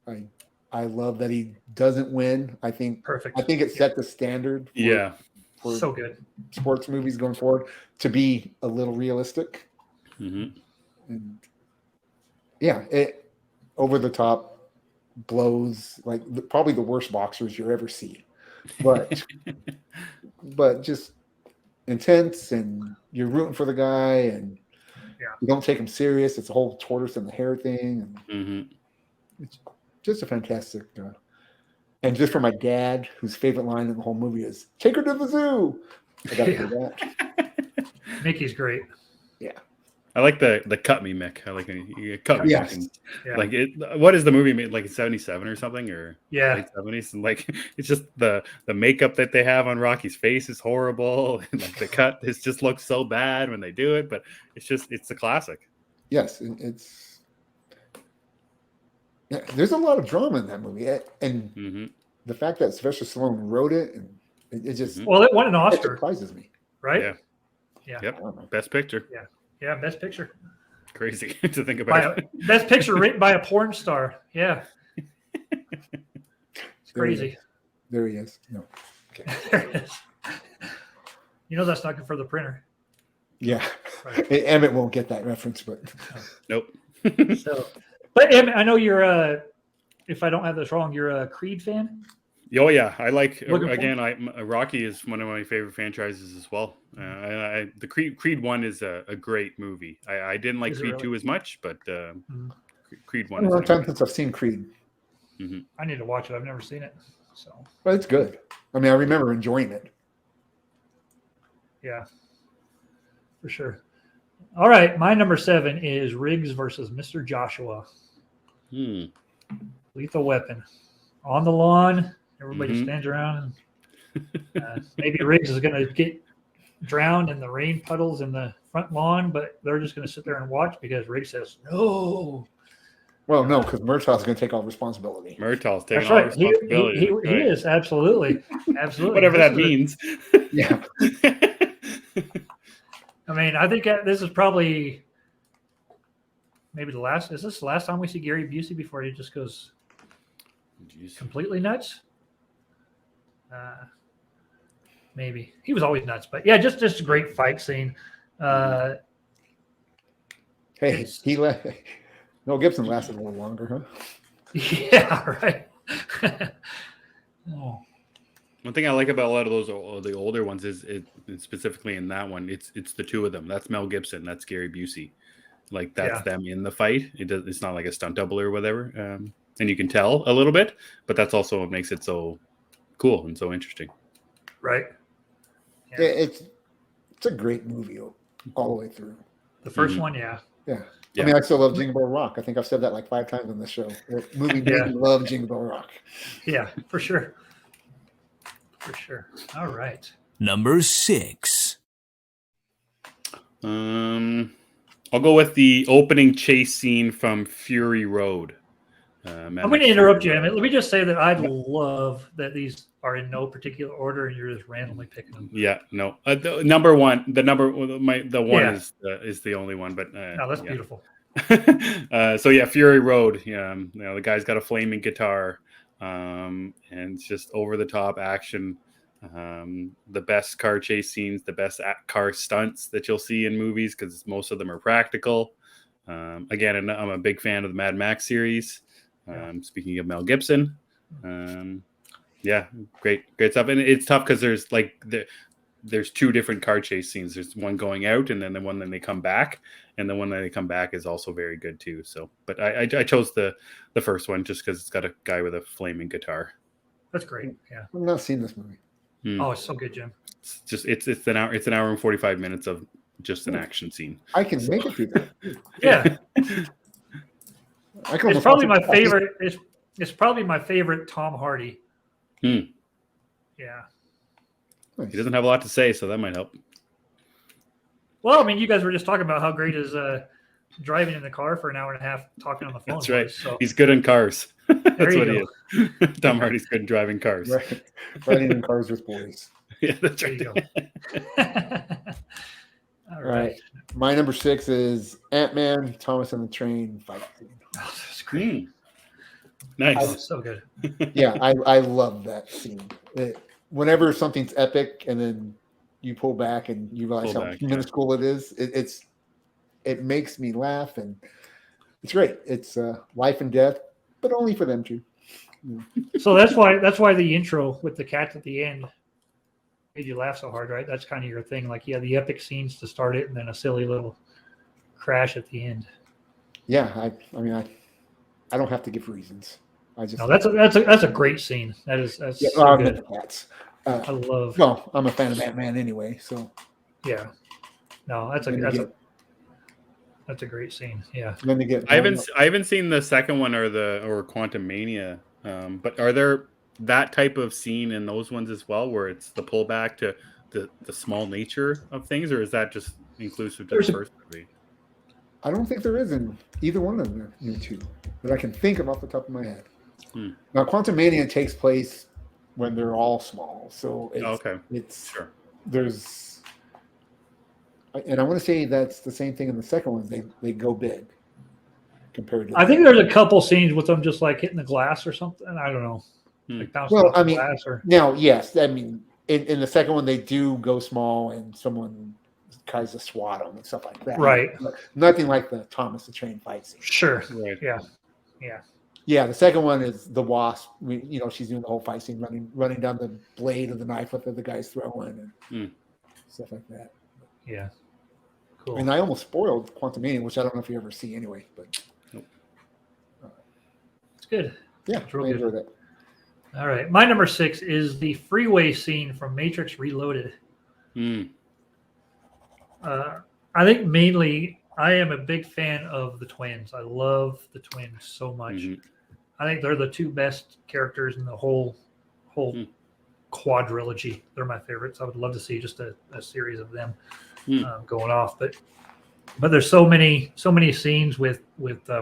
I love that he doesn't win. I think Perfect. it set the standard for So good. sports movies going forward to be a little realistic. Mm-hmm. And yeah, it over the top blows, like probably the worst boxers you ever see, but just intense, and you're rooting for the guy, and you don't take him serious. It's a whole tortoise and the hare thing, and it's just a fantastic. And just for my dad, whose favorite line in the whole movie is "Take her to the zoo." I got to do that. Mickey's great. Yeah. I like the cut me Mick. I like you cut me. Yes. Mick. Yeah. Like what is the movie made? Like 77 or something, or late 70s? And like it's just the makeup that they have on Rocky's face is horrible, and like the cut just looks so bad when they do it. But it's a classic. Yes, there's a lot of drama in that movie, and the fact that Sylvester Stallone wrote it, and it just Well, it won an it Oscar, surprises me. right? Yeah. Yeah. Yep. Best picture. Yeah, best picture. Crazy to think about. Best picture written by a porn star. Yeah. It's crazy. There he is. No. Okay. You know that's not good for the printer. Yeah. Right. Emmett won't get that reference, but Nope. So, but Emmett, I know you're if I don't have this wrong, you're a Creed fan. Oh yeah, I like Looking again. Rocky is one of my favorite franchises as well. The Creed 1 is a great movie. I didn't like Is it Creed really? 2 as much, but Creed it's 1 been a is long time amazing. since I've seen Creed, I need to watch it. I've never seen it. So but it's good. I mean, I remember enjoying it. yeah, for sure. All right, my number 7 is Riggs versus Mr. Joshua. Lethal Weapon. On the lawn, everybody stands around, and maybe Riggs is going to get drowned in the rain puddles in the front lawn, but they're just going to sit there and watch because Riggs says no. Well, no, because Murtaugh's going to take all responsibility. Murtaugh's taking That's all right. responsibility. He Right. is absolutely. Whatever that This is means. Yeah. I mean, I think this is probably maybe the last. Is this the last time we see Gary Busey before he just goes Jeez. completely nuts? Maybe he was always nuts, but yeah, just a great fight scene. Hey, It's- Mel Gibson lasted a little longer, huh? Yeah, right. Oh, One thing I like about a lot of those the older ones is specifically in that one, it's the two of them. That's Mel Gibson. That's Gary Busey. Like that's them in the fight. It's not like a stunt double or whatever. And you can tell a little bit, but that's also what makes it so cool and so interesting. right. Yeah, it's a great movie all the way through. The first one, yeah. Yeah. I mean, I still love Jingle Bell Rock. I think I've said that like 5 times on the show. The movie made Yeah. me love Jingle Bell Rock. Yeah, for sure. For sure. All right. Number 6. I'll go with the opening chase scene from Fury Road. I'm going to interrupt you. Let me just say that I love that these are in no particular order and you're just randomly picking them. Yeah, no. The number one, the one Yeah. is the only one, but No, that's yeah. beautiful. So yeah, Fury Road. Yeah, the guy's got a flaming guitar, and it's just over the top action. The best car chase scenes, the best car stunts that you'll see in movies because most of them are practical. Again, and I'm a big fan of the Mad Max series. Speaking of Mel Gibson, yeah, great stuff. And it's tough because there's 2 different car chase scenes. There's one going out, and then the one that they come back, and the one that they come back is also very good too. So, but I chose the first one just because it's got a guy with a flaming guitar. That's great. Yeah. I've not seen this movie. Oh, it's so good, Jim. It's just it's an hour and 45 minutes of just an action scene. I can make it through that. Yeah. I can It's almost probably watch my it. favorite. It's probably my favorite Tom Hardy. Hmm. Yeah. Nice. He doesn't have a lot to say, so that might help. Well, I mean, you guys were just talking about how great his driving in the car for an hour and a half talking on the phone. That's right. was, so He's good in cars. That's you what go. he is. Tom Hardy's good in driving cars. Right. Riding in cars with boys. Yeah, that's there right. you go. All right. My number 6 is Ant-Man, Thomas and the Train fight scene. Oh, that's great. Hmm. Nice. Oh, so good. Yeah, I love that scene. Whenever something's epic and then you pull back and you realize Pull how back, yeah. minuscule it is, it makes me laugh, and it's great. It's life and death, but only for them two. So that's why the intro with the cats at the end made you laugh so hard, right? That's kind of your thing. Like, yeah, the epic scenes to start it, and then a silly little crash at the end. Yeah, I mean, I don't have to give reasons. I just No, that's a great scene. That's yeah, so I'm good. into cats. I love. Well, I'm a fan of Ant-Man anyway, so Yeah. No, that's then a great scene. Yeah. then they get I haven't seen the second one or Quantum Mania, but are there that type of scene in those ones as well, where it's the pullback to the small nature of things, or is that just inclusive to the first movie? I don't think there is in either one of the new 2 that I can think of off the top of my head. Now, Quantum Mania takes place when they're all small, so it's Sure. there's, and I want to say that's the same thing in the second one. They go big compared to. I think there's a couple scenes with them just like hitting the glass or something. I don't know. Like bouncing Well, off I the mean, glass or now, yes, I mean in the second one they do go small and someone tries to swat them and stuff like that. Right. But nothing like the Thomas the Train fight scene. sure. Right. Yeah. Yeah, the second one is the Wasp. She's doing the whole fight scene, running down the blade of the knife that the guy's throwing and stuff like that. Yeah. Cool. And I almost spoiled Quantum Mania, which I don't know if you ever see anyway, but It's good. yeah, It's real I good. enjoyed it. All right. My number 6 is the freeway scene from Matrix Reloaded. I think mainly I am a big fan of the twins. I love the twins so much. Mhm. I think they're the 2 best characters in the whole quadrilogy. They're my favorites. I would love to see just a series of them going off. But there's so many scenes with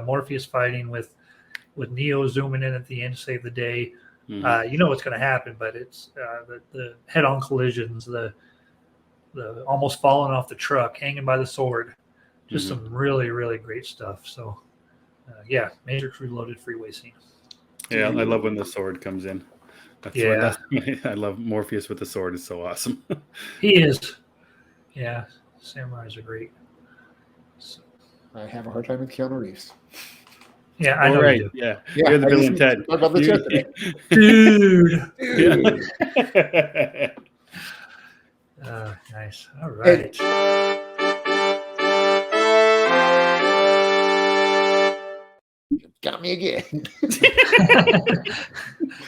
Morpheus fighting, with Neo zooming in at the end to save the day. You know what's going to happen, but it's the head-on collisions, the almost falling off the truck, hanging by the sword. Just some really, really great stuff. So, yeah, Matrix Reloaded freeway scene. Yeah, I love when the sword comes in. I love Morpheus with the sword. It's so awesome. He is. Yeah, samurais are great. So, I have a hard time with Keanu Reeves. yeah, I know right. you do. Yeah. Yeah, You're the I Bill just and Ted. talked about this yesterday. Dude. Yeah. Nice. All right. Got me again.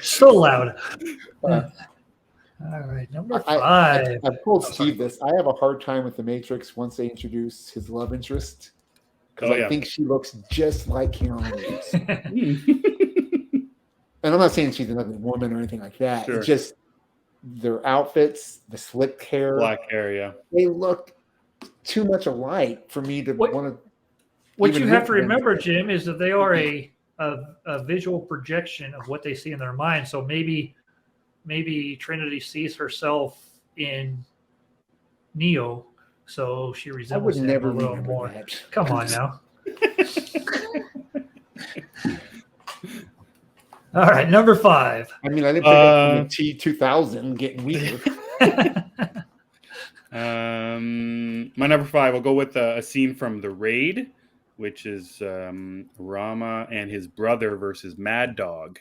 So loud. Uh, All right, number 5. I've told Steve this. I have a hard time with the Matrix once they introduce his love interest. because I think she looks just like Keanu Reeves. And I'm not saying she's an ugly woman or anything like that. Sure. It's just their outfits, the slick hair, Black hair, yeah. they look too much alike for me to want to. What you have to remember, Jim, is that they are a visual projection of what they see in their mind. So maybe Trinity sees herself in Neo, so she resembles him a little more. That. Come on now. All right, number 5. I mean, I didn't pick up from the T2000 getting weaker. My number 5, I'll go with a scene from The Raid, which is Rama and his brother versus Mad Dog.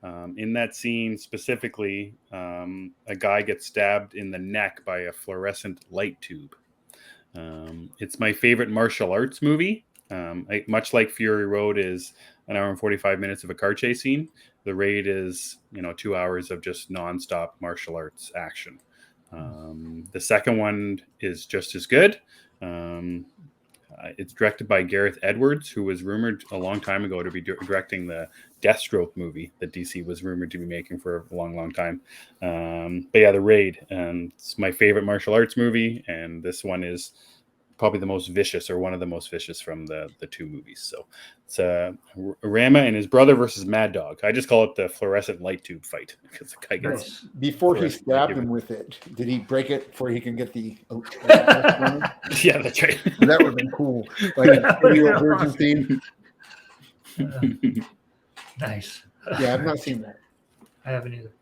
In that scene specifically, a guy gets stabbed in the neck by a fluorescent light tube. It's my favorite martial arts movie. Much like Fury Road is an hour and 45 minutes of a car chase scene, The Raid is 2 hours of just nonstop martial arts action. The second one is just as good. It's directed by Gareth Edwards, who was rumored a long time ago to be directing the Deathstroke movie that DC was rumored to be making for a long, long time. But yeah, The Raid. It's my favorite martial arts movie, and this one is probably the most vicious, or one of the most vicious from the two movies. So it's Rama and his brother versus Mad Dog. I just call it the fluorescent light tube fight, because the guy gets before he stabbed him with it. Did he break it before he can get the? Yeah, that's right. That would have been cool. Like a video version scene. Nice. Yeah, I've not seen that. I haven't either.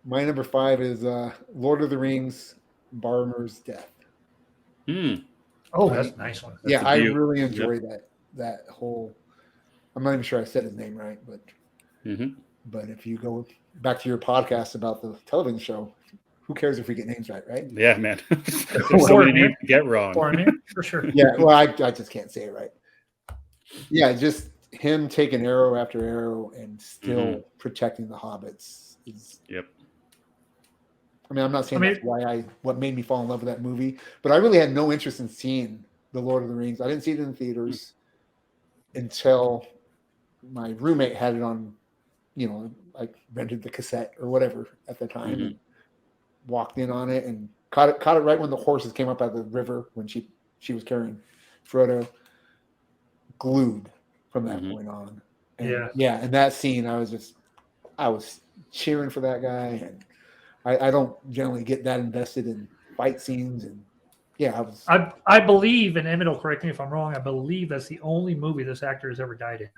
My number 5 is Lord of the Rings, Boromir's Death. Oh, that's a nice one. Yeah, I really enjoy that whole. I'm not even sure I said his name right, but but if you go back to your podcast about the television show, who cares if we get names right? Yeah, man. There's so many names to get wrong. For sure. Yeah, well, I just can't say it right. Yeah, just him taking arrow after arrow and still protecting the hobbits. Yep. I mean, I'm not saying that's what made me fall in love with that movie, but I really had no interest in seeing The Lord of the Rings. I didn't see it in the theaters until my roommate had it on, I rented the cassette or whatever at the time, and walked in on it and caught it right when the horses came up out of the river when she was carrying Frodo. Glued from that point on. And and that scene, I was cheering for that guy, and I don't generally get that invested in fight scenes, and I believe, and Emmett will correct me if I'm wrong, I believe that's the only movie this actor has ever died in.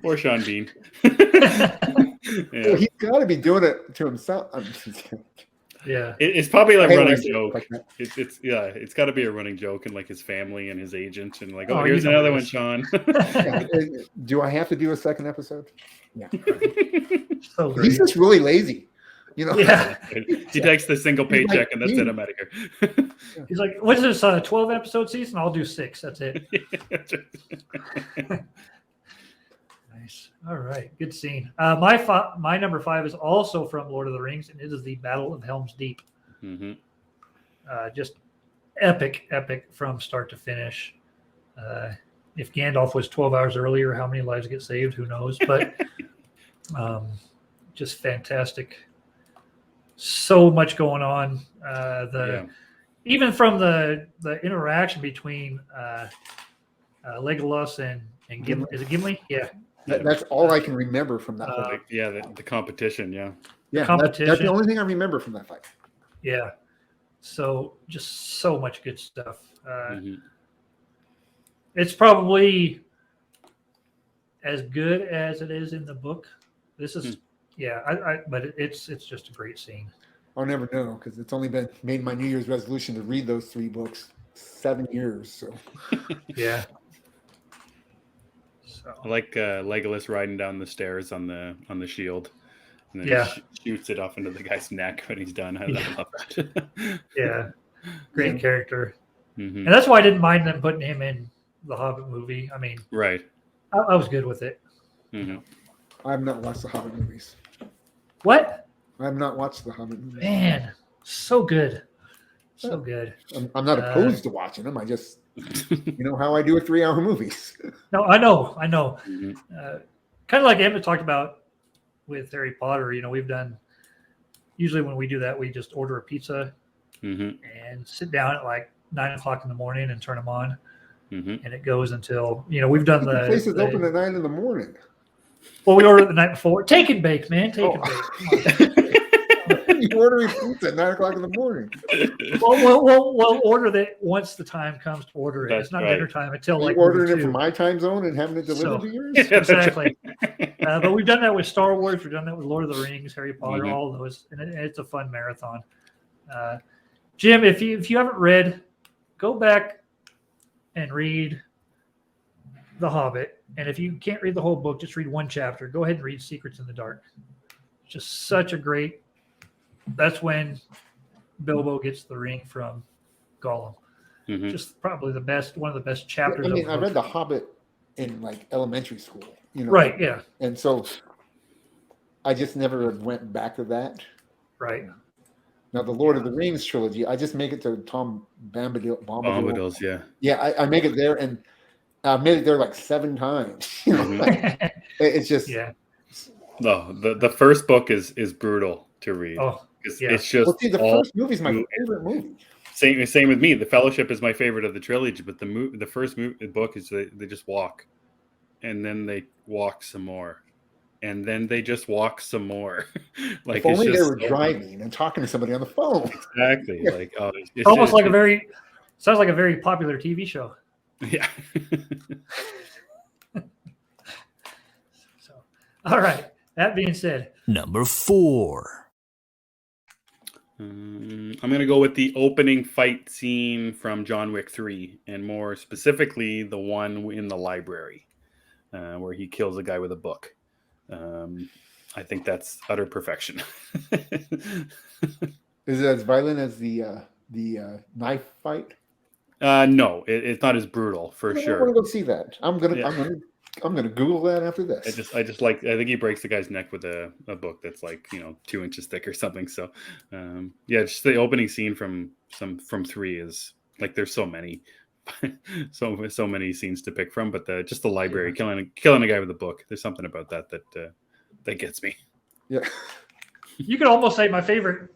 Poor Sean Bean. Well, he's got to be doing it to himself. Yeah, it's probably like a running joke. Like it's got to be a running joke, and like his family and his agent, and like, here's another one, Sean. Do I have to do a second episode? Yeah. So he's just really lazy, Yeah. He takes the single paycheck, and that's it. I'm out of here. He's like, what's this 12 episode season? I'll do 6. That's it. Nice. All right. Good scene. My number 5 is also from Lord of the Rings, and it is the Battle of Helm's Deep. Just epic from start to finish. If Gandalf was 12 hours earlier, how many lives get saved? Who knows? But just fantastic. So much going on. Even from the interaction between Legolas and Gimli. Is it Gimli? Yeah. That's all I can remember from that fight. The competition. Yeah. That's the only thing I remember from that fight. Yeah. So just so much good stuff. It's probably as good as it is in the book. This is, but it's just a great scene. I'll never know because it's only been made my New Year's resolution to read those 3 books 7 years. So yeah. I like Legolas riding down the stairs on the shield, and then he shoots it off into the guy's neck when he's done. I love that. Yeah, great character, and that's why I didn't mind them putting him in the Hobbit movie. I mean, right? I was good with it. I have not watched the Hobbit movies. What? I have not watched the Hobbit movies. Man, So good. So good. I'm not opposed to watching them. I just, you know how I do with 3-hour movies. No, I know. Mhm. Kind of like Emmett talked about with Harry Potter. We've done, usually when we do that, we just order a pizza Mhm. and sit down at like 9 o'clock in the morning and turn them on. Mhm. And it goes until, we've done The place is open the at 9 in the morning. well, we ordered it the night before. Take and bake, man. Take and Oh. bake. Come on. You ordering pizza at 9 o'clock in the morning. We'll order that once the time comes to order it. That's It's not right. dinner time until Are like you ordering movie it from 2. my time zone and having it delivered So- to yours? Exactly. But we've done that with Star Wars. We've done that with Lord of the Rings, Harry Potter, Mhm. all of those, and it's a fun marathon. Jim, if you haven't read, go back and read The Hobbit. And if you can't read the whole book, just read one chapter. Go ahead and read Secrets in the Dark. Just such a great. That's when Bilbo gets the ring from Gollum. Mhm. Just probably one of the best I chapters. mean, of I the read book. The Hobbit in like elementary school, Right. Yeah. and so I just never went back to that. Right. Now, the Lord of the Rings trilogy, I just make it to Tom Bombadil. Bombadils, yeah. Yeah, I make it there, and I've made it there like 7 times. Mhm. It's just Yeah. No, the first book is brutal to read. Oh, yeah. It's just well, see, the all first movie is my new- favorite movie. Same with me. The Fellowship is my favorite of the trilogy, but the first book is they just walk, and then they walk some more, and then they just walk some more. Like If only it's they just were driving and talking to somebody on the phone. exactly Yeah. like it's Almost just- like sounds like a very popular TV show. yeah. So, all right. That being said, Number 4. I'm going to go with the opening fight scene from John Wick 3, and more specifically, the one in the library where he kills a guy with a book. I think that's utter perfection. Is it as violent as the knife fight? No, it's not as brutal for I want sure. to go see that. I'm gonna Yeah. I'm gonna Google that after this. I just like I think he breaks the guy's neck with a book that's like 2 inches thick or something. So yeah, just the opening scene from 3 is like there's so many so many scenes to pick from, but just the library killing a guy with a book. There's something about that gets me. Yeah. you could almost say my favorite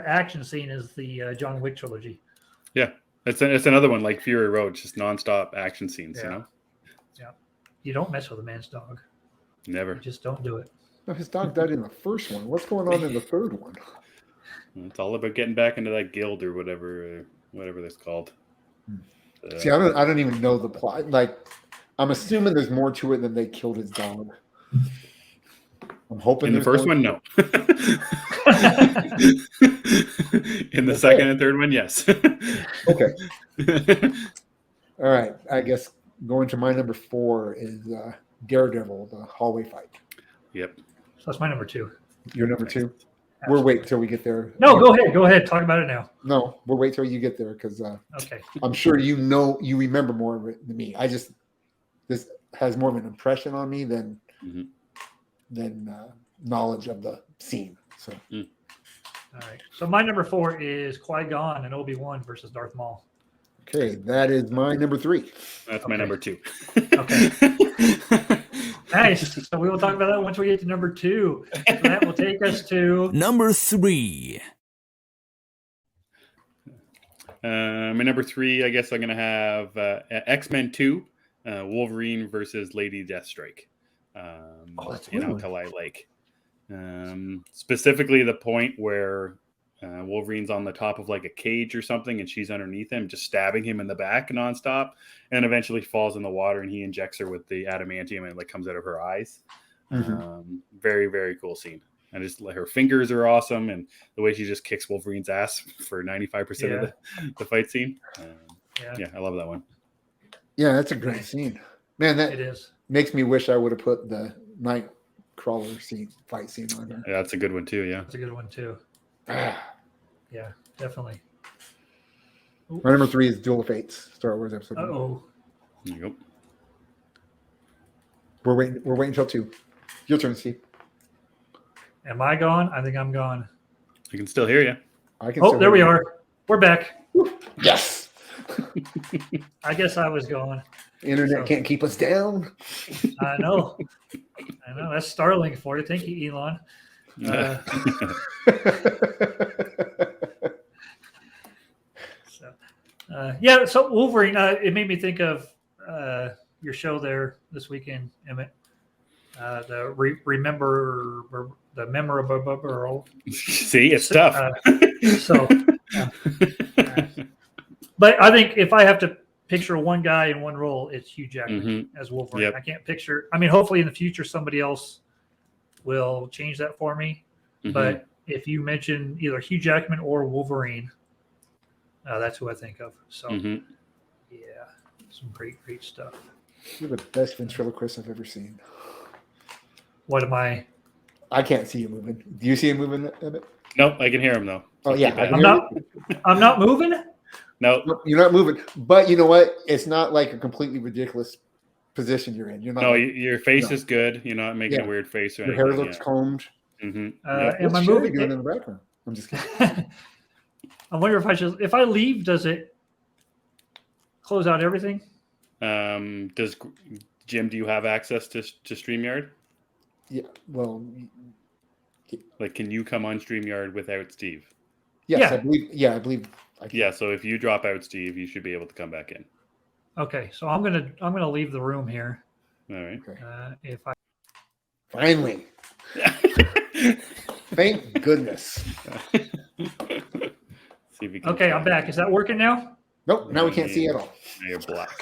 action scene is the John Wick trilogy. Yeah, it's another one like Fury Road, just nonstop action scenes. Yeah. Yeah. You don't mess with a man's dog. Never. You just don't do it. No, his dog died in the first one. What's going on in the third one? It's all about getting back into that guild or whatever that's called. See, I don't even know the plot. Like, I'm assuming there's more to it than they killed his dog. I'm hoping In the there's first more- one, no. In the second and third one, yes. Okay. All right. I guess going to my number 4 is Daredevil, the hallway fight. Yep. So that's my number 2. Your number 2? We'll wait till we get there. No, go ahead. Go ahead. Talk about it now. No, we'll wait till you get there because Okay. I'm sure you remember more of it than me. This has more of an impression on me than Mhm. knowledge of the scene. So All right. So my number 4 is Qui-Gon and Obi-Wan versus Darth Maul. okay, that is my number 3. That's my Okay. number 2. Okay. Nice. So we will talk about that once we get to number 2. So that will take us to Number 3. My number 3, I guess I'm going to have X-Men 2, Wolverine versus Lady Deathstrike. that's a In good one. Alkali Lake. Specifically the point where Wolverine's on the top of like a cage or something and she's underneath him, just stabbing him in the back nonstop, and eventually falls in the water and he injects her with the adamantium and it like comes out of her eyes. Very, very cool scene. And just her fingers are awesome, and the way she just kicks Wolverine's ass for 95% of the fight scene. Yeah, I love that one. Yeah, that's a great scene. Man, that it is. makes me wish I would have put the Nightcrawler fight scene on there. Yeah, that's a good one too. Yeah. That's a good one too. Yeah, definitely. My number 3 is Duel of Fates, Star Wars episode 1. Oh, There you go. We're waiting until 2. Your turn, Steve. am I gone? I think I'm gone. I can still hear you. I can. Oh, still there we hear you. are. We're back. Yes. I guess I was going. Internet So- can't keep us down. I know. That's Starlink for you. Thank you, Elon. So Wolverine. It made me think of your show there this weekend, Emmett. Remember the memorable. See, it's tough. But I think if I have to picture one guy in one role, it's Hugh Jackman Mhm. as Wolverine. Yep. I can't picture. I mean, hopefully in the future somebody else will change that for me. Mhm. But if you mention either Hugh Jackman or Wolverine, that's who I think of. So Mhm. yeah, some great stuff. You're the best ventriloquist I've ever seen. What am I? I can't see you moving. Do you see him moving, Emmett? Nope, I can hear him though. Oh, Not yeah, too I bad. can I'm hear not. you. I'm not moving. No, Nope, you're not moving. But you know what? It's not like a completely ridiculous position you're in. You're not. no, like, your face No. is good. You're not making Yeah. a weird face or your hair anything. looks combed. Mhm. Am Yep. I What's Sherry moving? doing in the background? I'm just kidding. I wonder if I leave, does it close out everything? Does Jim? Do you have access to StreamYard? Yeah. Well, Like, can you come on StreamYard without Steve? yes, Yeah. I believe. Yeah, I believe. I can. Yeah. So if you drop out Steve, you should be able to come back in. Okay, so I'm gonna leave the room here. All right. Okay. If I Finally. Thank goodness. See if we can okay, I'm find back. it. Is that working now? Nope. Now we can't see at all. Now you're black.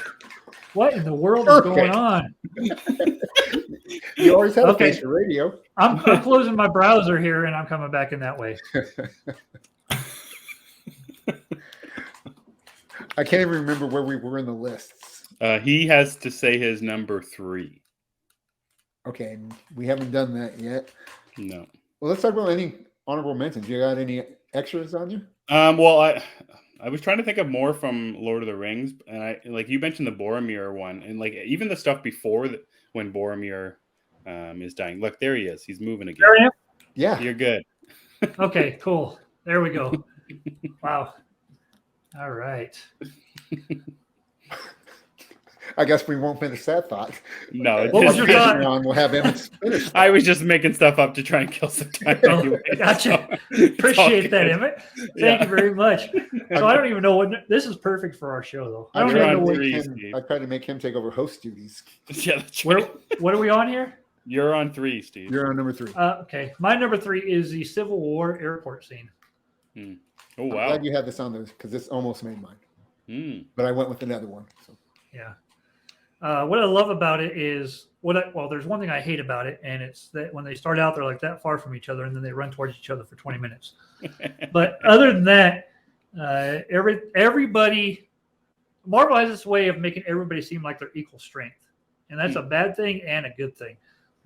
What in the world is going Perfect. on? You always have Okay. a face for radio. I'm closing my browser here and I'm coming back in that way. I can't even remember where we were in the lists. He has to say his number 3. Okay, we haven't done that yet. No. Well, let's talk about any honorable mentions. You got any extras on you? Well, I was trying to think of more from Lord of the Rings, and I like you mentioned the Boromir one, and like even the stuff before that when Boromir is dying. Look, there he is. He's moving again. There I am. Yeah. You're good. Okay, cool. There we go. Wow. All right. I guess we won't finish that thought. No, it What was just- your thought? On, we'll have Emmett finish. I was just making stuff up to try and kill some time. Oh, anyway, gotcha. so it's all Appreciate that, good. Emmett. Thank Yeah. you very much. So I don't even know what this is perfect for our show though. I don't You're even on know what, three, Steve. I tried to make him take over host duties. Yeah, that's where, right. what are we on here? You're on 3, Steve. You're on number 3. Okay. My number 3 is the Civil War airport scene. Oh I'm wow. glad you had this on there because this almost made mine. Mm. But I went with another one. So. Yeah. What I love about it is there's one thing I hate about it, and it's that when they start out, they're like that far from each other, and then they run towards each other for 20 minutes. But other than that, everybody, Marvel has this way of making everybody seem like they're equal strength, and that's a bad thing and a good thing.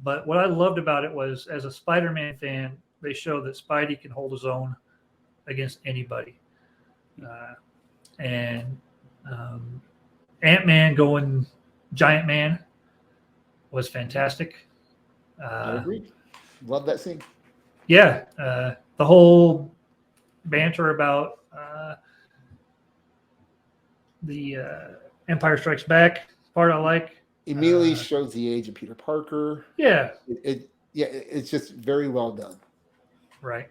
But what I loved about it was, as a Spider-Man fan, they show that Spidey can hold his own against anybody, and Ant-Man going Giant Man was fantastic. I agree. Love that scene. Yeah, the whole banter about the Empire Strikes Back part I like. Immediately shows the age of Peter Parker. Yeah, It's just very well done. right.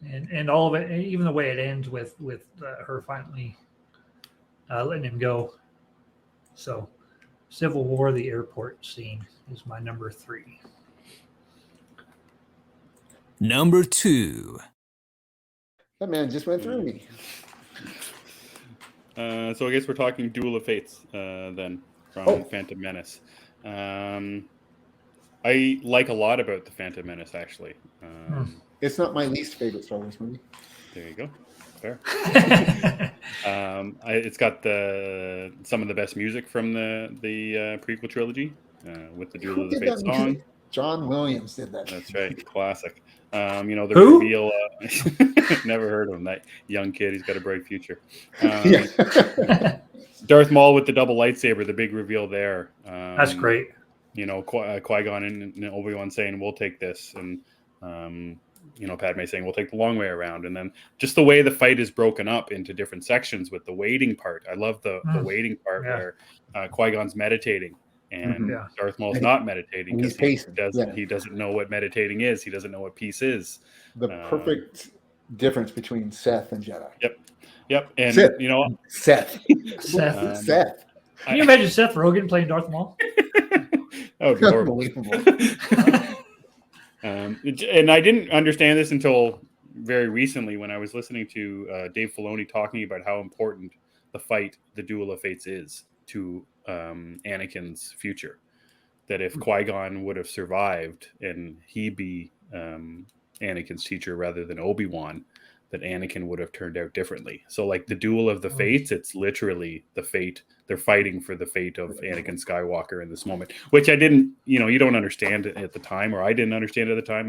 And all of it, and even the way it ends with her finally letting him go. So, Civil War, the airport scene is my number 3. Number 2. That man just went through me. So I guess we're talking Duel of Fates then from Oh. Phantom Menace. I like a lot about the Phantom Menace actually. It's not my least favorite Star Wars movie. There you go. Fair. It's got some of the best music from the prequel trilogy with the Duel Who of the did Fates that song. music? John Williams did that. That's right, classic. The Who? reveal. Never heard of him. That young kid. He's got a bright future. Yeah. Darth Maul with the double lightsaber. The big reveal there. That's great. Qui-Gon and Obi-Wan saying, "We'll take this," and Padme saying, we'll take the long way around. And then just the way the fight is broken up into different sections with the waiting part. I love the waiting part where Qui-Gon's meditating and Darth Maul's not meditating because he doesn't know what meditating is. He doesn't know what peace is. The perfect difference between Seth and Jedi. Yep. And, Seth. Seth. Can you imagine Seth Rogen playing Darth Maul? Oh, unbelievable. And I didn't understand this until very recently when I was listening to Dave Filoni talking about how important the fight, the Duel of Fates, is to Anakin's future. That if Qui-Gon would have survived and he be Anakin's teacher rather than Obi-Wan, that Anakin would have turned out differently. So like the Duel of the Fates, it's literally the fate. They're fighting for the fate of Anakin Skywalker in this moment, which I didn't, you don't understand it at the time, or I didn't understand it at the time.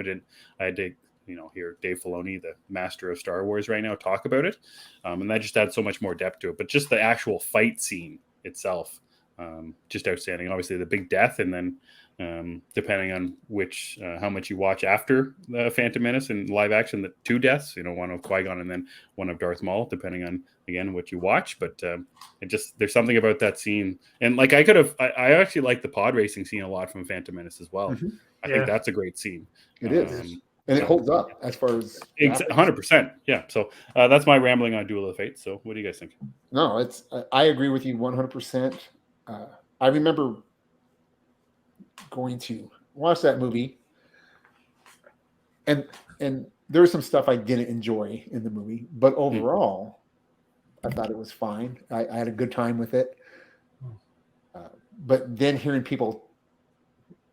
I had to, hear Dave Filoni, the master of Star Wars right now, talk about it. And that just adds so much more depth to it. But just the actual fight scene itself, just outstanding. Obviously the big death, and then depending on how much you watch after the Phantom Menace in live action, the 2 deaths, one of Qui-Gon and then one of Darth Maul, depending on, again, what you watch. But there's something about that scene. And like I actually like the pod racing scene a lot from Phantom Menace as well. Mm-hmm. I think that's a great scene. It is. And it holds up as far as 100%. Yeah. So that's my rambling on Duel of the Fates. So what do you guys think? No, I agree with you 100%. I remember going to watch that movie, and there was some stuff I didn't enjoy in the movie, but overall, I thought it was fine. I had a good time with it. But then hearing people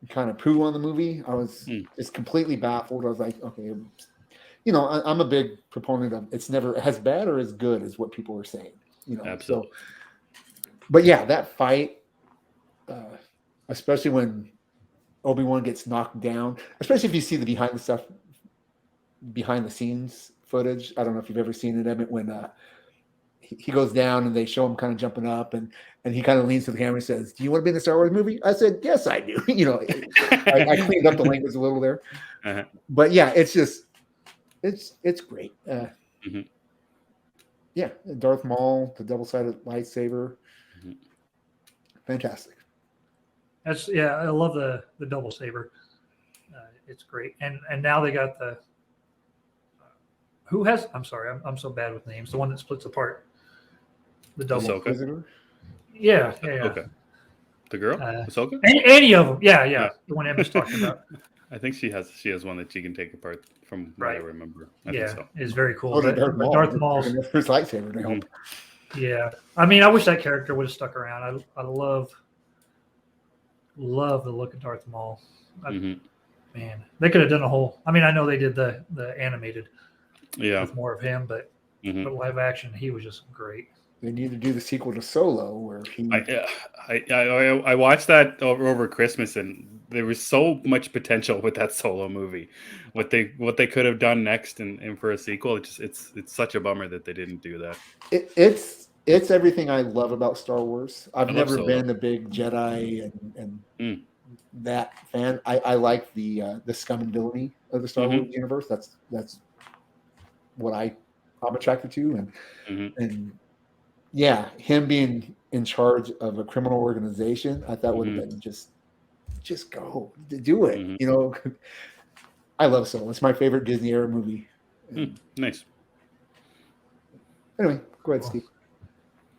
kind of poo on the movie, I was just completely baffled. I was like, okay, I'm a big proponent of it's never as bad or as good as what people are saying. Absolutely. So, but yeah, that fight, especially when Obi-Wan gets knocked down, especially if you see the behind the scenes footage. I don't know if you've ever seen it, Emmett, when he goes down and they show him kind of jumping up and he kind of leans to the camera and says, "Do you want to be in the Star Wars movie?" I said, "Yes, I do." I cleaned up the language a little there. Uh-huh. But yeah, it's just, it's great. Yeah. Darth Maul, the double-sided lightsaber. Mm-hmm. Fantastic. I love the double saber. It's great, and now they got the I'm sorry, I'm so bad with names. The one that splits apart the double. Ahsoka? Yeah. Okay. The girl, Ahsoka. Any of them? Yeah. The one Emma's talking about. I think she has one that she can take apart from what I remember. I think so. It's very cool. Darth Maul's first lightsaber. Mm-hmm. Yeah, I mean, I wish that character would have stuck around. I love the look of Darth Maul. Man, they could have done a whole. I mean, I know they did the animated, with more of him, but live action, he was just great. They need to do the sequel to Solo, where he. I watched that over Christmas, and there was so much potential with that Solo movie. What they could have done next, and for a sequel, it's such a bummer that they didn't do that. It's everything I love about Star Wars. I've never been a big Jedi and that fan. I like the scum and villainy of the Star Wars universe. That's what I'm attracted to, and yeah, him being in charge of a criminal organization, I thought would have been just go do it. I love Solo. It's my favorite Disney era movie. Nice. Anyway, go ahead, Steve.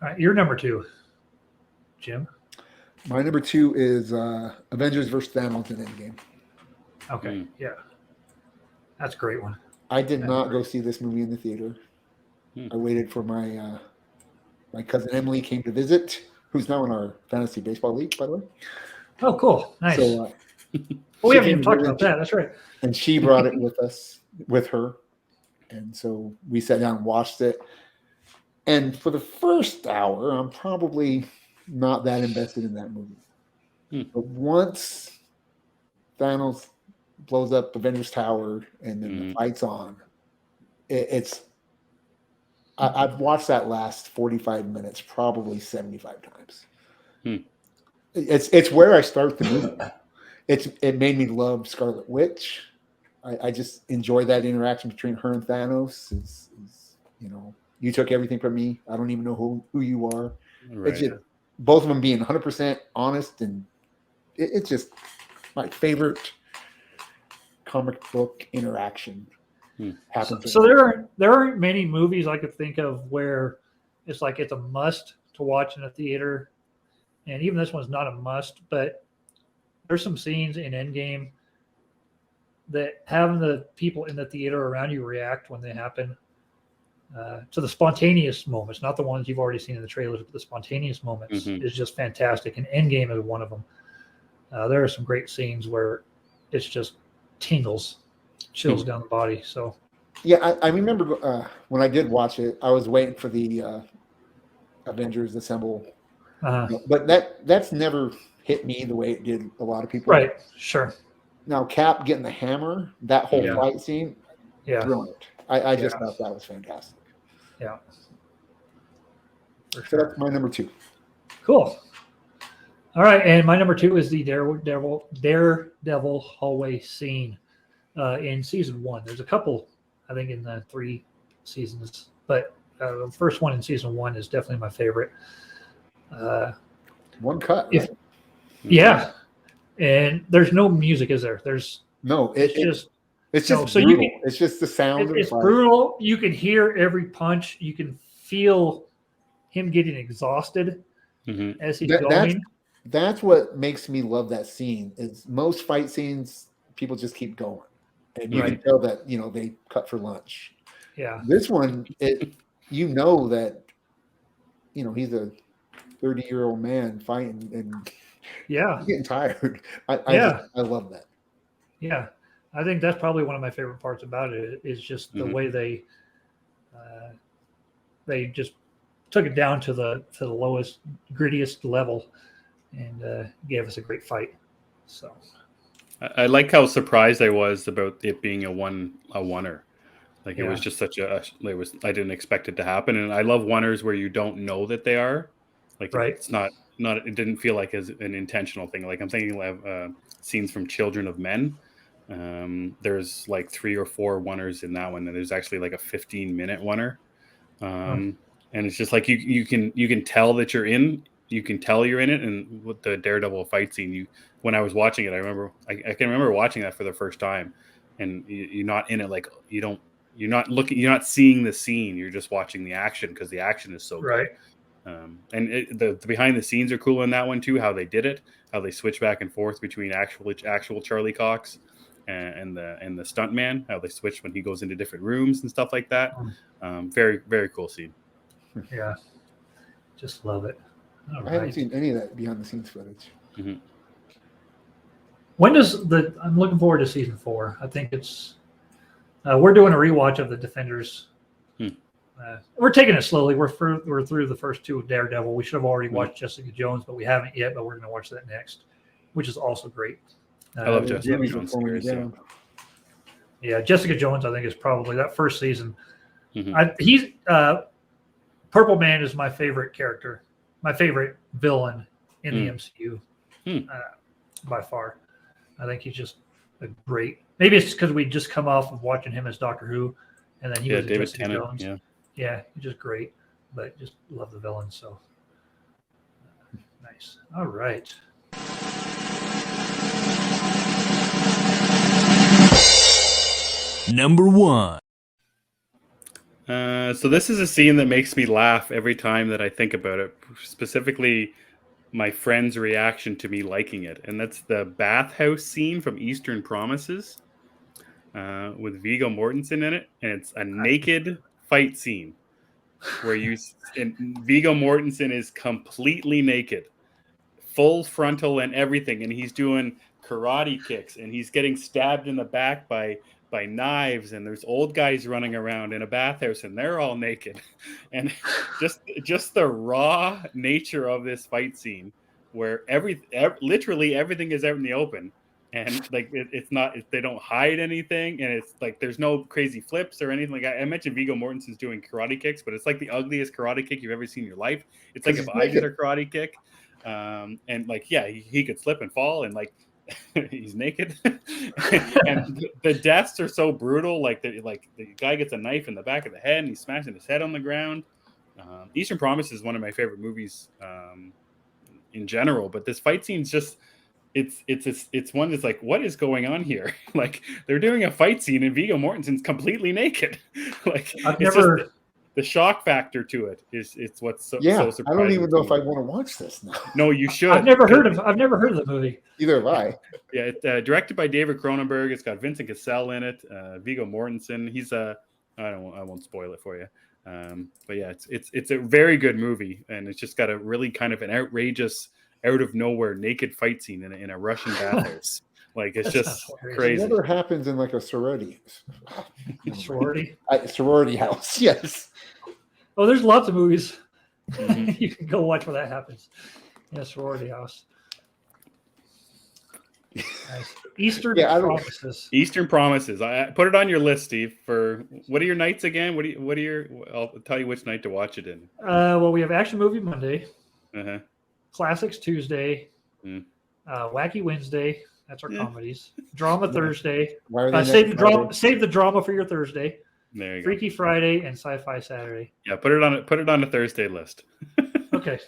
All right, your number 2, Jim. My number 2 is Avengers vs. Thanos in Endgame. Okay, yeah. That's a great one. I did not go see this movie in the theater. I waited for my my cousin Emily came to visit, who's now in our fantasy baseball league, by the way. Oh, cool. Nice. So, we haven't even talked about that. That's right. And she brought it with her. And so we sat down and watched it. And for the first hour, I'm probably not that invested in that movie. But once Thanos blows up Avengers Tower and then the fight's on, I've watched that last 45 minutes probably 75 times. It's where I start the movie. It made me love Scarlet Witch. I just enjoy that interaction between her and Thanos. You took everything from me. I don't even know who you are. Right. It's just both of them being 100% honest, and it's just my favorite comic book interaction. Happens. So there aren't many movies I could think of where it's like it's a must to watch in a theater, and even this one's not a must. But there's some scenes in Endgame that having the people in the theater around you react when they happen to the spontaneous moments, not the ones you've already seen in the trailers, but the spontaneous moments is just fantastic. And Endgame is one of them. There are some great scenes where it's just chills down the body. So yeah, I remember when I did watch it, I was waiting for the Avengers Assemble, but that's never hit me the way it did a lot of people. Right, sure. Now Cap getting the hammer, that whole fight scene, brilliant. I just thought that was fantastic. Yeah. So that's my number 2. Cool. All right, and my number 2 is the Daredevil hallway scene in season 1. There's a couple, I think, in the 3 seasons, but the first one in season 1 is definitely my favorite. One cut. Right? Yeah, and there's no music, is there? It's just so brutal. It's just the sound. It's brutal. You can hear every punch. You can feel him getting exhausted as he's going. That's what makes me love that scene. Is most fight scenes people just keep going, and you can tell that they cut for lunch. Yeah. This one, that he's a 30-year-old man fighting, and he's getting tired. I love that. Yeah. I think that's probably one of my favorite parts about it is just the way they just took it down to the lowest, grittiest level and gave us a great fight. So I like how surprised I was about it being a oneer. Like it was just such I didn't expect it to happen, and I love oneers where you don't know that they are. Like it's not it didn't feel like as an intentional thing. Like I'm thinking of scenes from Children of Men. There's like 3 or 4 oneers in that one, and there's actually like a 15-minute oneer, and it's just like you can tell that you're in it. And with the Daredevil fight scene, when I was watching it, I can remember watching that for the first time, and you're not in it, like you're not seeing the scene, you're just watching the action because the action is so good. And the behind the scenes are cool in that one too, how they did it, how they switch back and forth between actual Charlie Cox and the stuntman, how they switch when he goes into different rooms and stuff like that. Very, very cool scene. Yeah, just love it. I haven't seen any of that behind the scenes footage. When I'm looking forward to season 4. I think it's we're doing a rewatch of the Defenders. We're taking it slowly. We're through the first 2 of Daredevil. We should have already watched Jessica Jones, but we haven't yet. But we're going to watch that next, which is also great. I love Jessica Jones. Yeah, Jessica Jones, I think, is probably that first season. He's Purple Man is my favorite character, my favorite villain in the MCU by far. I think he's just a great. Maybe it's because we just come off of watching him as Doctor Who, and then he was David Jessica Tennant. Jones. Yeah, he's just great. But just love the villain. So nice. All right. Number 1. So this is a scene that makes me laugh every time that I think about it, specifically my friend's reaction to me liking it. And that's the bathhouse scene from Eastern Promises with Viggo Mortensen in it. And it's a naked fight scene where Viggo Mortensen is completely naked, full frontal and everything. And he's doing karate kicks and he's getting stabbed in the back by knives, and there's old guys running around in a bathhouse and they're all naked. And just the raw nature of this fight scene where literally everything is out in the open, and like it's not, they don't hide anything, and it's like there's no crazy flips or anything. Like I mentioned Viggo Mortensen's doing karate kicks, but it's like the ugliest karate kick you've ever seen in your life. It's like if I did a karate kick, and like he could slip and fall, and like he's naked, and the deaths are so brutal. Like the guy gets a knife in the back of the head, and he's smashing his head on the ground. Eastern Promise is one of my favorite movies in general, but this fight scene's just it's one that's like, what is going on here? Like they're doing a fight scene and Viggo Mortensen's completely naked. Like I've it's never. just the shock factor to it is it's what's so Yeah, surprising. I don't even know if to I me. want to watch this now. No, you should. I've never heard of the movie. Either have I. Yeah, directed by David Cronenberg. It's got Vincent Cassel in it. Viggo Mortensen. He's I won't spoil it for you. But yeah, it's a very good movie, and it's just got a really kind of an outrageous, out of nowhere naked fight scene in a Russian bathhouse. Like it's That just sounds hilarious. crazy. It never happens in like a sorority. Sorority. Sorority house, yes. Oh, there's lots of movies. Mhm. You can go watch where that happens. Yeah, sorority house. Nice. Eastern Yeah, I don't- Promises. Eastern Promises. I put it on your list, Steve. For what are your nights again? What are your? I'll tell you which night to watch it in. Well, we have Action Movie Monday, Uh-huh. Classics Tuesday, Mm. Wacky Wednesday. That's our Yeah. comedies. Drama Thursday. Why are they Save the next drama. Friday? Save the drama for your Thursday. There you go. Freaky Friday and Sci-Fi Saturday. Yeah, put it on a Thursday list. Okay.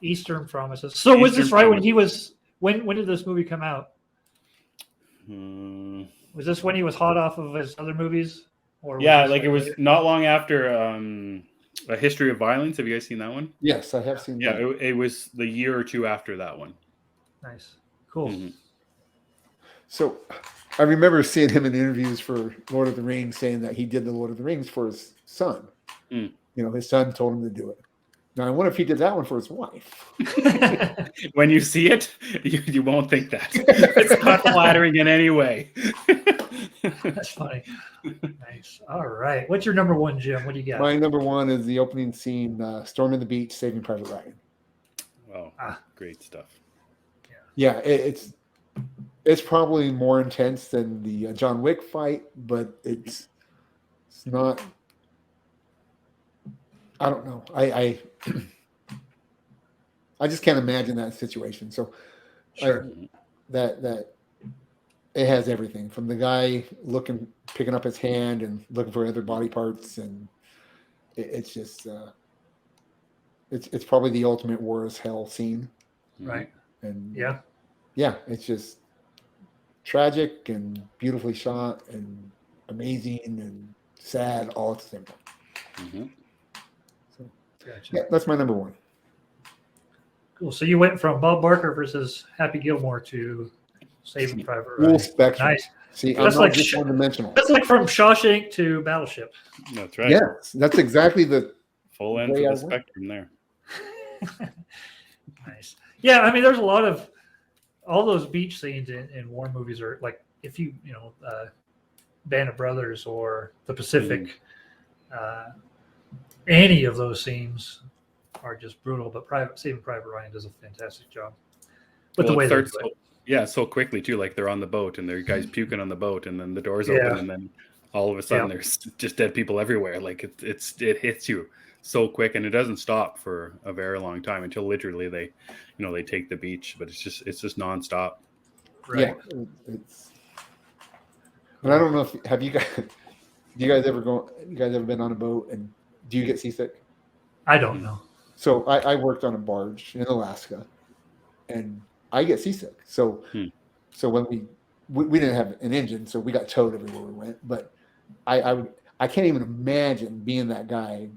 Eastern Promises. So was this Eastern right when he was? When did this movie come out? Hmm. Was this when he was hot off of his other movies? Or was Yeah, this like it was later? not long after A History of Violence. Have you guys seen that one? Yes, I have seen Yeah, that. it was the year or two after that one. Nice. Cool. Mhm. So I remember seeing him in interviews for Lord of the Rings saying that he did the Lord of the Rings for his son. Mm. You know, his son told him to do it. Now I wonder if he did that one for his wife. When you see it, you won't think that. It's not flattering in any way. That's funny. Nice. All right. What's your number one, Jim? What do you got? My number one is the opening scene, Storming the Beach, Saving Private Ryan. Oh, Ah. great stuff. Yeah, it's probably more intense than the John Wick fight, but it's not. I don't know. I just can't imagine that situation. So Sure. that it has everything from the guy picking up his hand and looking for other body parts, and it's just it's probably the ultimate war as hell scene. Right. And Yeah. yeah, it's just tragic and beautifully shot and amazing and sad all at the same time. Mhm. Gotcha. Yeah, that's my number one. Cool. So you went from Bob Barker versus Happy Gilmore to Saving Private Full Ryan. spectrum. Nice. See, That's I'm like not just one dimensional. That's like from Shawshank to Battleship. That's right. Yes, that's exactly the Full end of way the I went. spectrum there. Nice. Yeah, I mean, there's a lot of all those beach scenes in war movies are like if you Band of Brothers or The Pacific, any of those scenes are just brutal. But Saving Private Ryan does a fantastic job. But Well, the way it they starts do it. so quickly too. Like they're on the boat and there are guys puking on the boat, and then the doors Yeah. open, and then all of a sudden there's just dead people everywhere. Like it hits you so quick, and it doesn't stop for a very long time until literally they take the beach. But it's just nonstop. Right. yeah. It's, and I don't know if you guys ever been on a boat and do you get seasick? I don't know. So I worked on a barge in Alaska, and I get seasick. So so when we didn't have an engine, so we got towed everywhere we went. But I can't even imagine being that guy,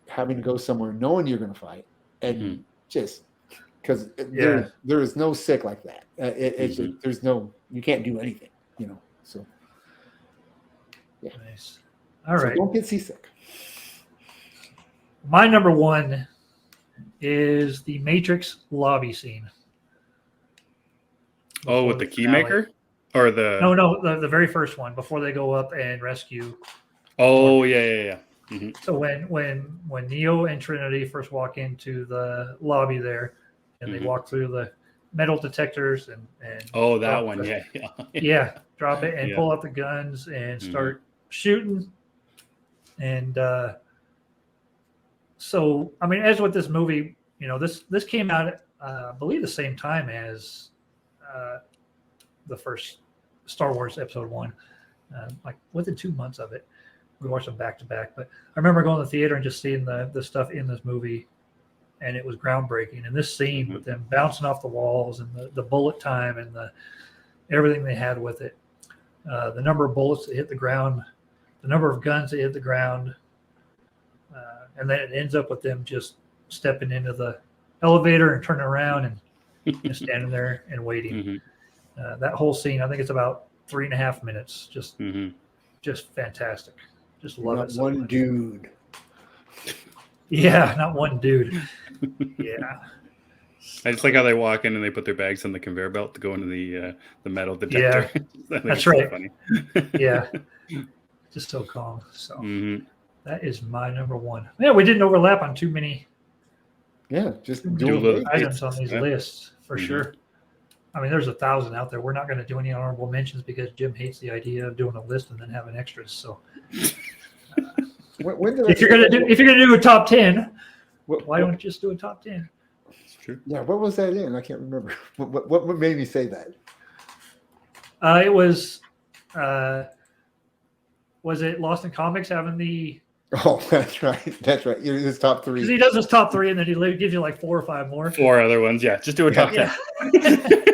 having to go somewhere knowing you're going to fight, and just because there is no sick like that. It's just, there's no, you can't do anything, So Nice. All so right. don't get seasick. My number one is the Matrix lobby scene. Oh, with the keymaker or the No, the very first one before they go up and rescue. Oh yeah. Mhm. So when Neo and Trinity first walk into the lobby there, and they walk through the metal detectors and Oh, that drop one, the- yeah. drop it and Yeah. pull out the guns and start shooting. And so I mean, as with this movie, this came out I believe the same time as the first Star Wars Episode 1, like within 2 months of it. We watched them back to back. But I remember going to the theater and just seeing the stuff in this movie, and it was groundbreaking. And this scene with them bouncing off the walls and the bullet time and everything they had with it, the number of bullets that hit the ground, the number of guns that hit the ground, and then it ends up with them just stepping into the elevator and turning around and standing there and waiting. That whole scene, I think it's about 3.5 minutes. Just fantastic. Just love Not it. So one much. dude. Yeah, not one dude. Yeah. I just like how they walk in and they put their bags on the conveyor belt to go into the metal detector. Yeah, I think that's it's so right. funny. Yeah. Just so calm. So that is my number one. Yeah, we didn't overlap on too many Yeah, just Do a doing little- it. items on these Yeah. lists for sure. I mean, there's 1,000 out there. We're not going to do any honorable mentions because Jim hates the idea of doing a list and then having extras. So When did I if you're say gonna that? do a top 10, What- why don't you just do a top 10? It's true. Yeah, what was that in? I can't remember. What made me say that? It was it Lost in Comics having the Oh, that's right. That's right. It was top because three. he does his top 3 and then he gives you like 4 or 5 more. 4 other ones. Yeah, just do a top Yeah. 10.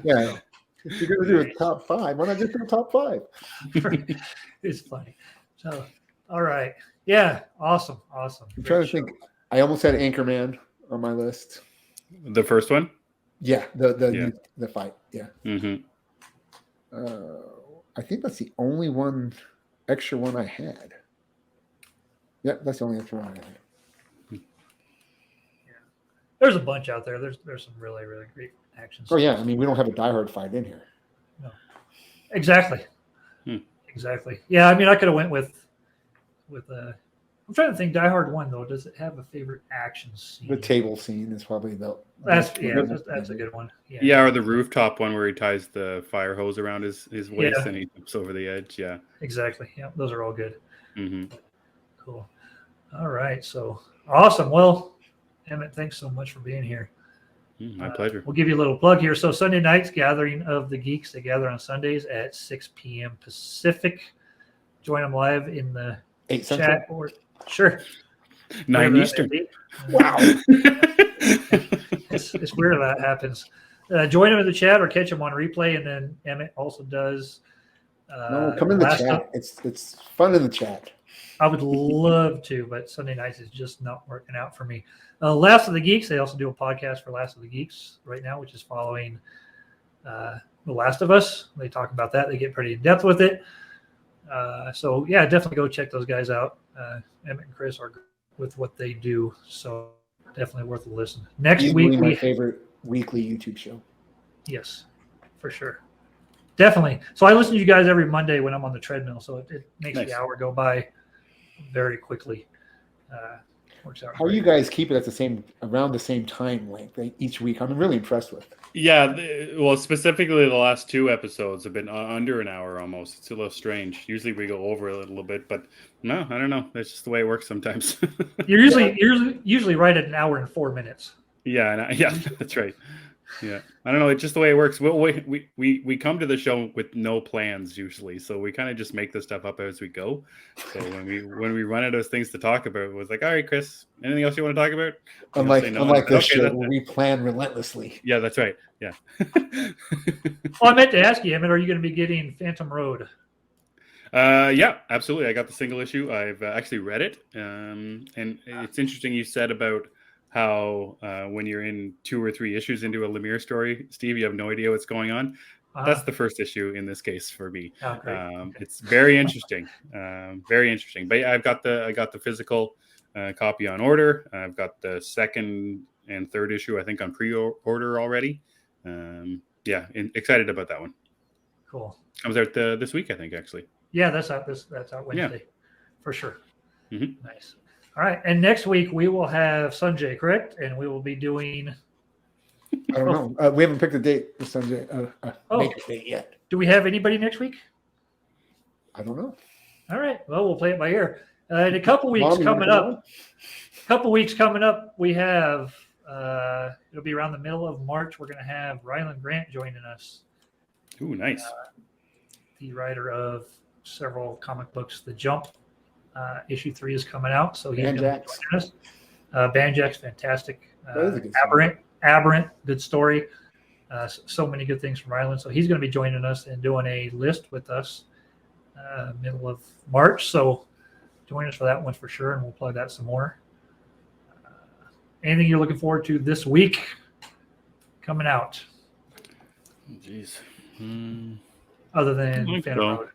Yeah. If you're gonna do a top 5, why not just do a top 5? It's funny. So, all right. Yeah. Awesome. I'm trying to think. I almost had Anchorman on my list. The first one? Yeah, the fight. Yeah. I think that's the only extra one I had. Yeah, that's the only extra one I had. There's a bunch out there. There's some really, really great action. Oh yeah, I mean we don't have a Die Hard fight in here. Exactly. Exactly. Yeah, I mean, I could have went with. I'm trying to think. Die Hard 1 though. Does it have a favorite action scene? The table scene is probably That's a good one. Yeah. Yeah, or the rooftop one where he ties the fire hose around his waist Yeah. and he jumps over the edge. Yeah. Exactly. Yeah, those are all good. hmm Cool. All right. So awesome. Well, Emmett, thanks so much for being here. My pleasure. We'll give you a little plug here. So Sunday nights, Gathering of the Geeks. They gather on Sundays at 6 p.m. Pacific. Join them live in the 8 Central. chat or sure. 9 Whatever that Eastern. may be. Wow. It's weird that happens. Join them in the chat or catch them on replay. And then Emmett also does. No, come in the Last chat. Up- It's fun in the chat. I would love to, but Sunday nights is just not working out for me. Last of the Geeks, they also do a podcast for Last of the Geeks right now, which is following The Last of Us. They talk about that. They get pretty in depth with it. So, yeah, definitely go check those guys out. Emmett and Chris are good with what they do, so definitely worth a listen. Next Easily week, my favorite weekly YouTube show. yes, for sure. Definitely. So I listen to you guys every Monday when I'm on the treadmill, so it makes Nice. the hour go by very quickly. Works out. How great. you guys keep it around the same time length each week? I'm really impressed with. Yeah, well, specifically the last 2 episodes have been under an hour almost. It's a little strange. Usually we go over a little bit, but no, I don't know. That's just the way it works sometimes. You're usually right at 1 hour and 4 minutes. Yeah, that's right. Yeah, I don't know. It's just the way it works. We come to the show with no plans usually, so we kind of just make the stuff up as we go. So when we run out of things to talk about, it was like, all right, Chris, anything else you want to talk about? And he'll say no. Unlike this Okay, show that's where it. we plan relentlessly. Yeah, that's right. Yeah. Well, I meant to ask you, Emmett, are you going to be getting Phantom Road? Yeah, absolutely. I got the single issue. I've actually read it, and it's interesting you said about how when you're in 2 or 3 issues into a Lemire story, Steve, you have no idea what's going on. That's the first issue in this case for me. Oh, great. Okay. It's very interesting, very interesting. But yeah, I got the physical copy on order. I've got the 2nd and 3rd issue, I think, on pre-order already. Excited about that one. Cool. Comes out this week, I think, actually. Yeah, that's out Wednesday for sure. Nice. All right, and next week we will have Sanjay, correct? And we will be doing. I don't know. We haven't picked a date for Sunday. Make a date yet. Do we have anybody next week? I don't know. All right. Well, we'll play it by ear. In a couple weeks Mom, you coming wanna up. We have it'll be around the middle of March. We're going to have Ryland Grant joining us, Ooh, nice. the writer of several comic books. The Jump issue 3 is coming out, so he's going to be Banjax. joining us. Banjax, fantastic. That is a good story. Aberrant, good story. So many good things from Ryland. So he's going to be joining us and doing a list with us middle of March. So join us for that one for sure, and we'll plug that some more. Anything you're looking forward to this week coming out Jeez. other than think Phantom so. Road?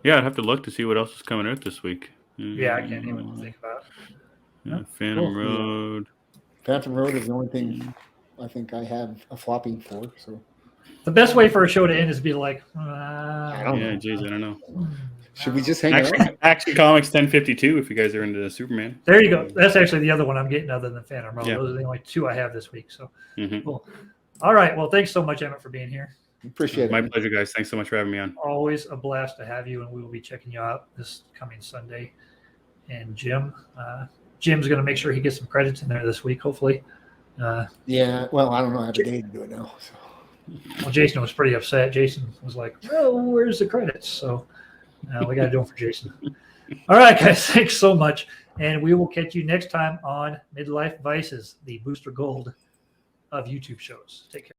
Yeah, I'd have to look to see what else is coming out this week. Yeah, I can't even think about it. Yeah, Phantom Cool. Road. Phantom Road is the only thing I think I have a floppy for. So The best way for a show to end is to be like, I don't Yeah, know. geez, I don't know. Should we just hang it up? Action Comics 1052 if you guys are into Superman. There you go. That's actually the other one I'm getting other than Phantom Road. Yeah. Those are the only two I have this week. So Mhm. cool. All right. Well, thanks so much, Emmett, for being here. Appreciate My it. pleasure, guys. Thanks so much for having me on. Always a blast to have you, and we will be checking you out this coming Sunday. And Jim's going to make sure he gets some credits in there this week, hopefully. Yeah. Well, I don't know. I have a day to do it now. So. Well, Jason was pretty upset. Jason was like, "Well, where's the credits?" So we got to do them for Jason. All right, guys. Thanks so much, and we will catch you next time on Midlife Vices, the Booster Gold of YouTube shows. Take care.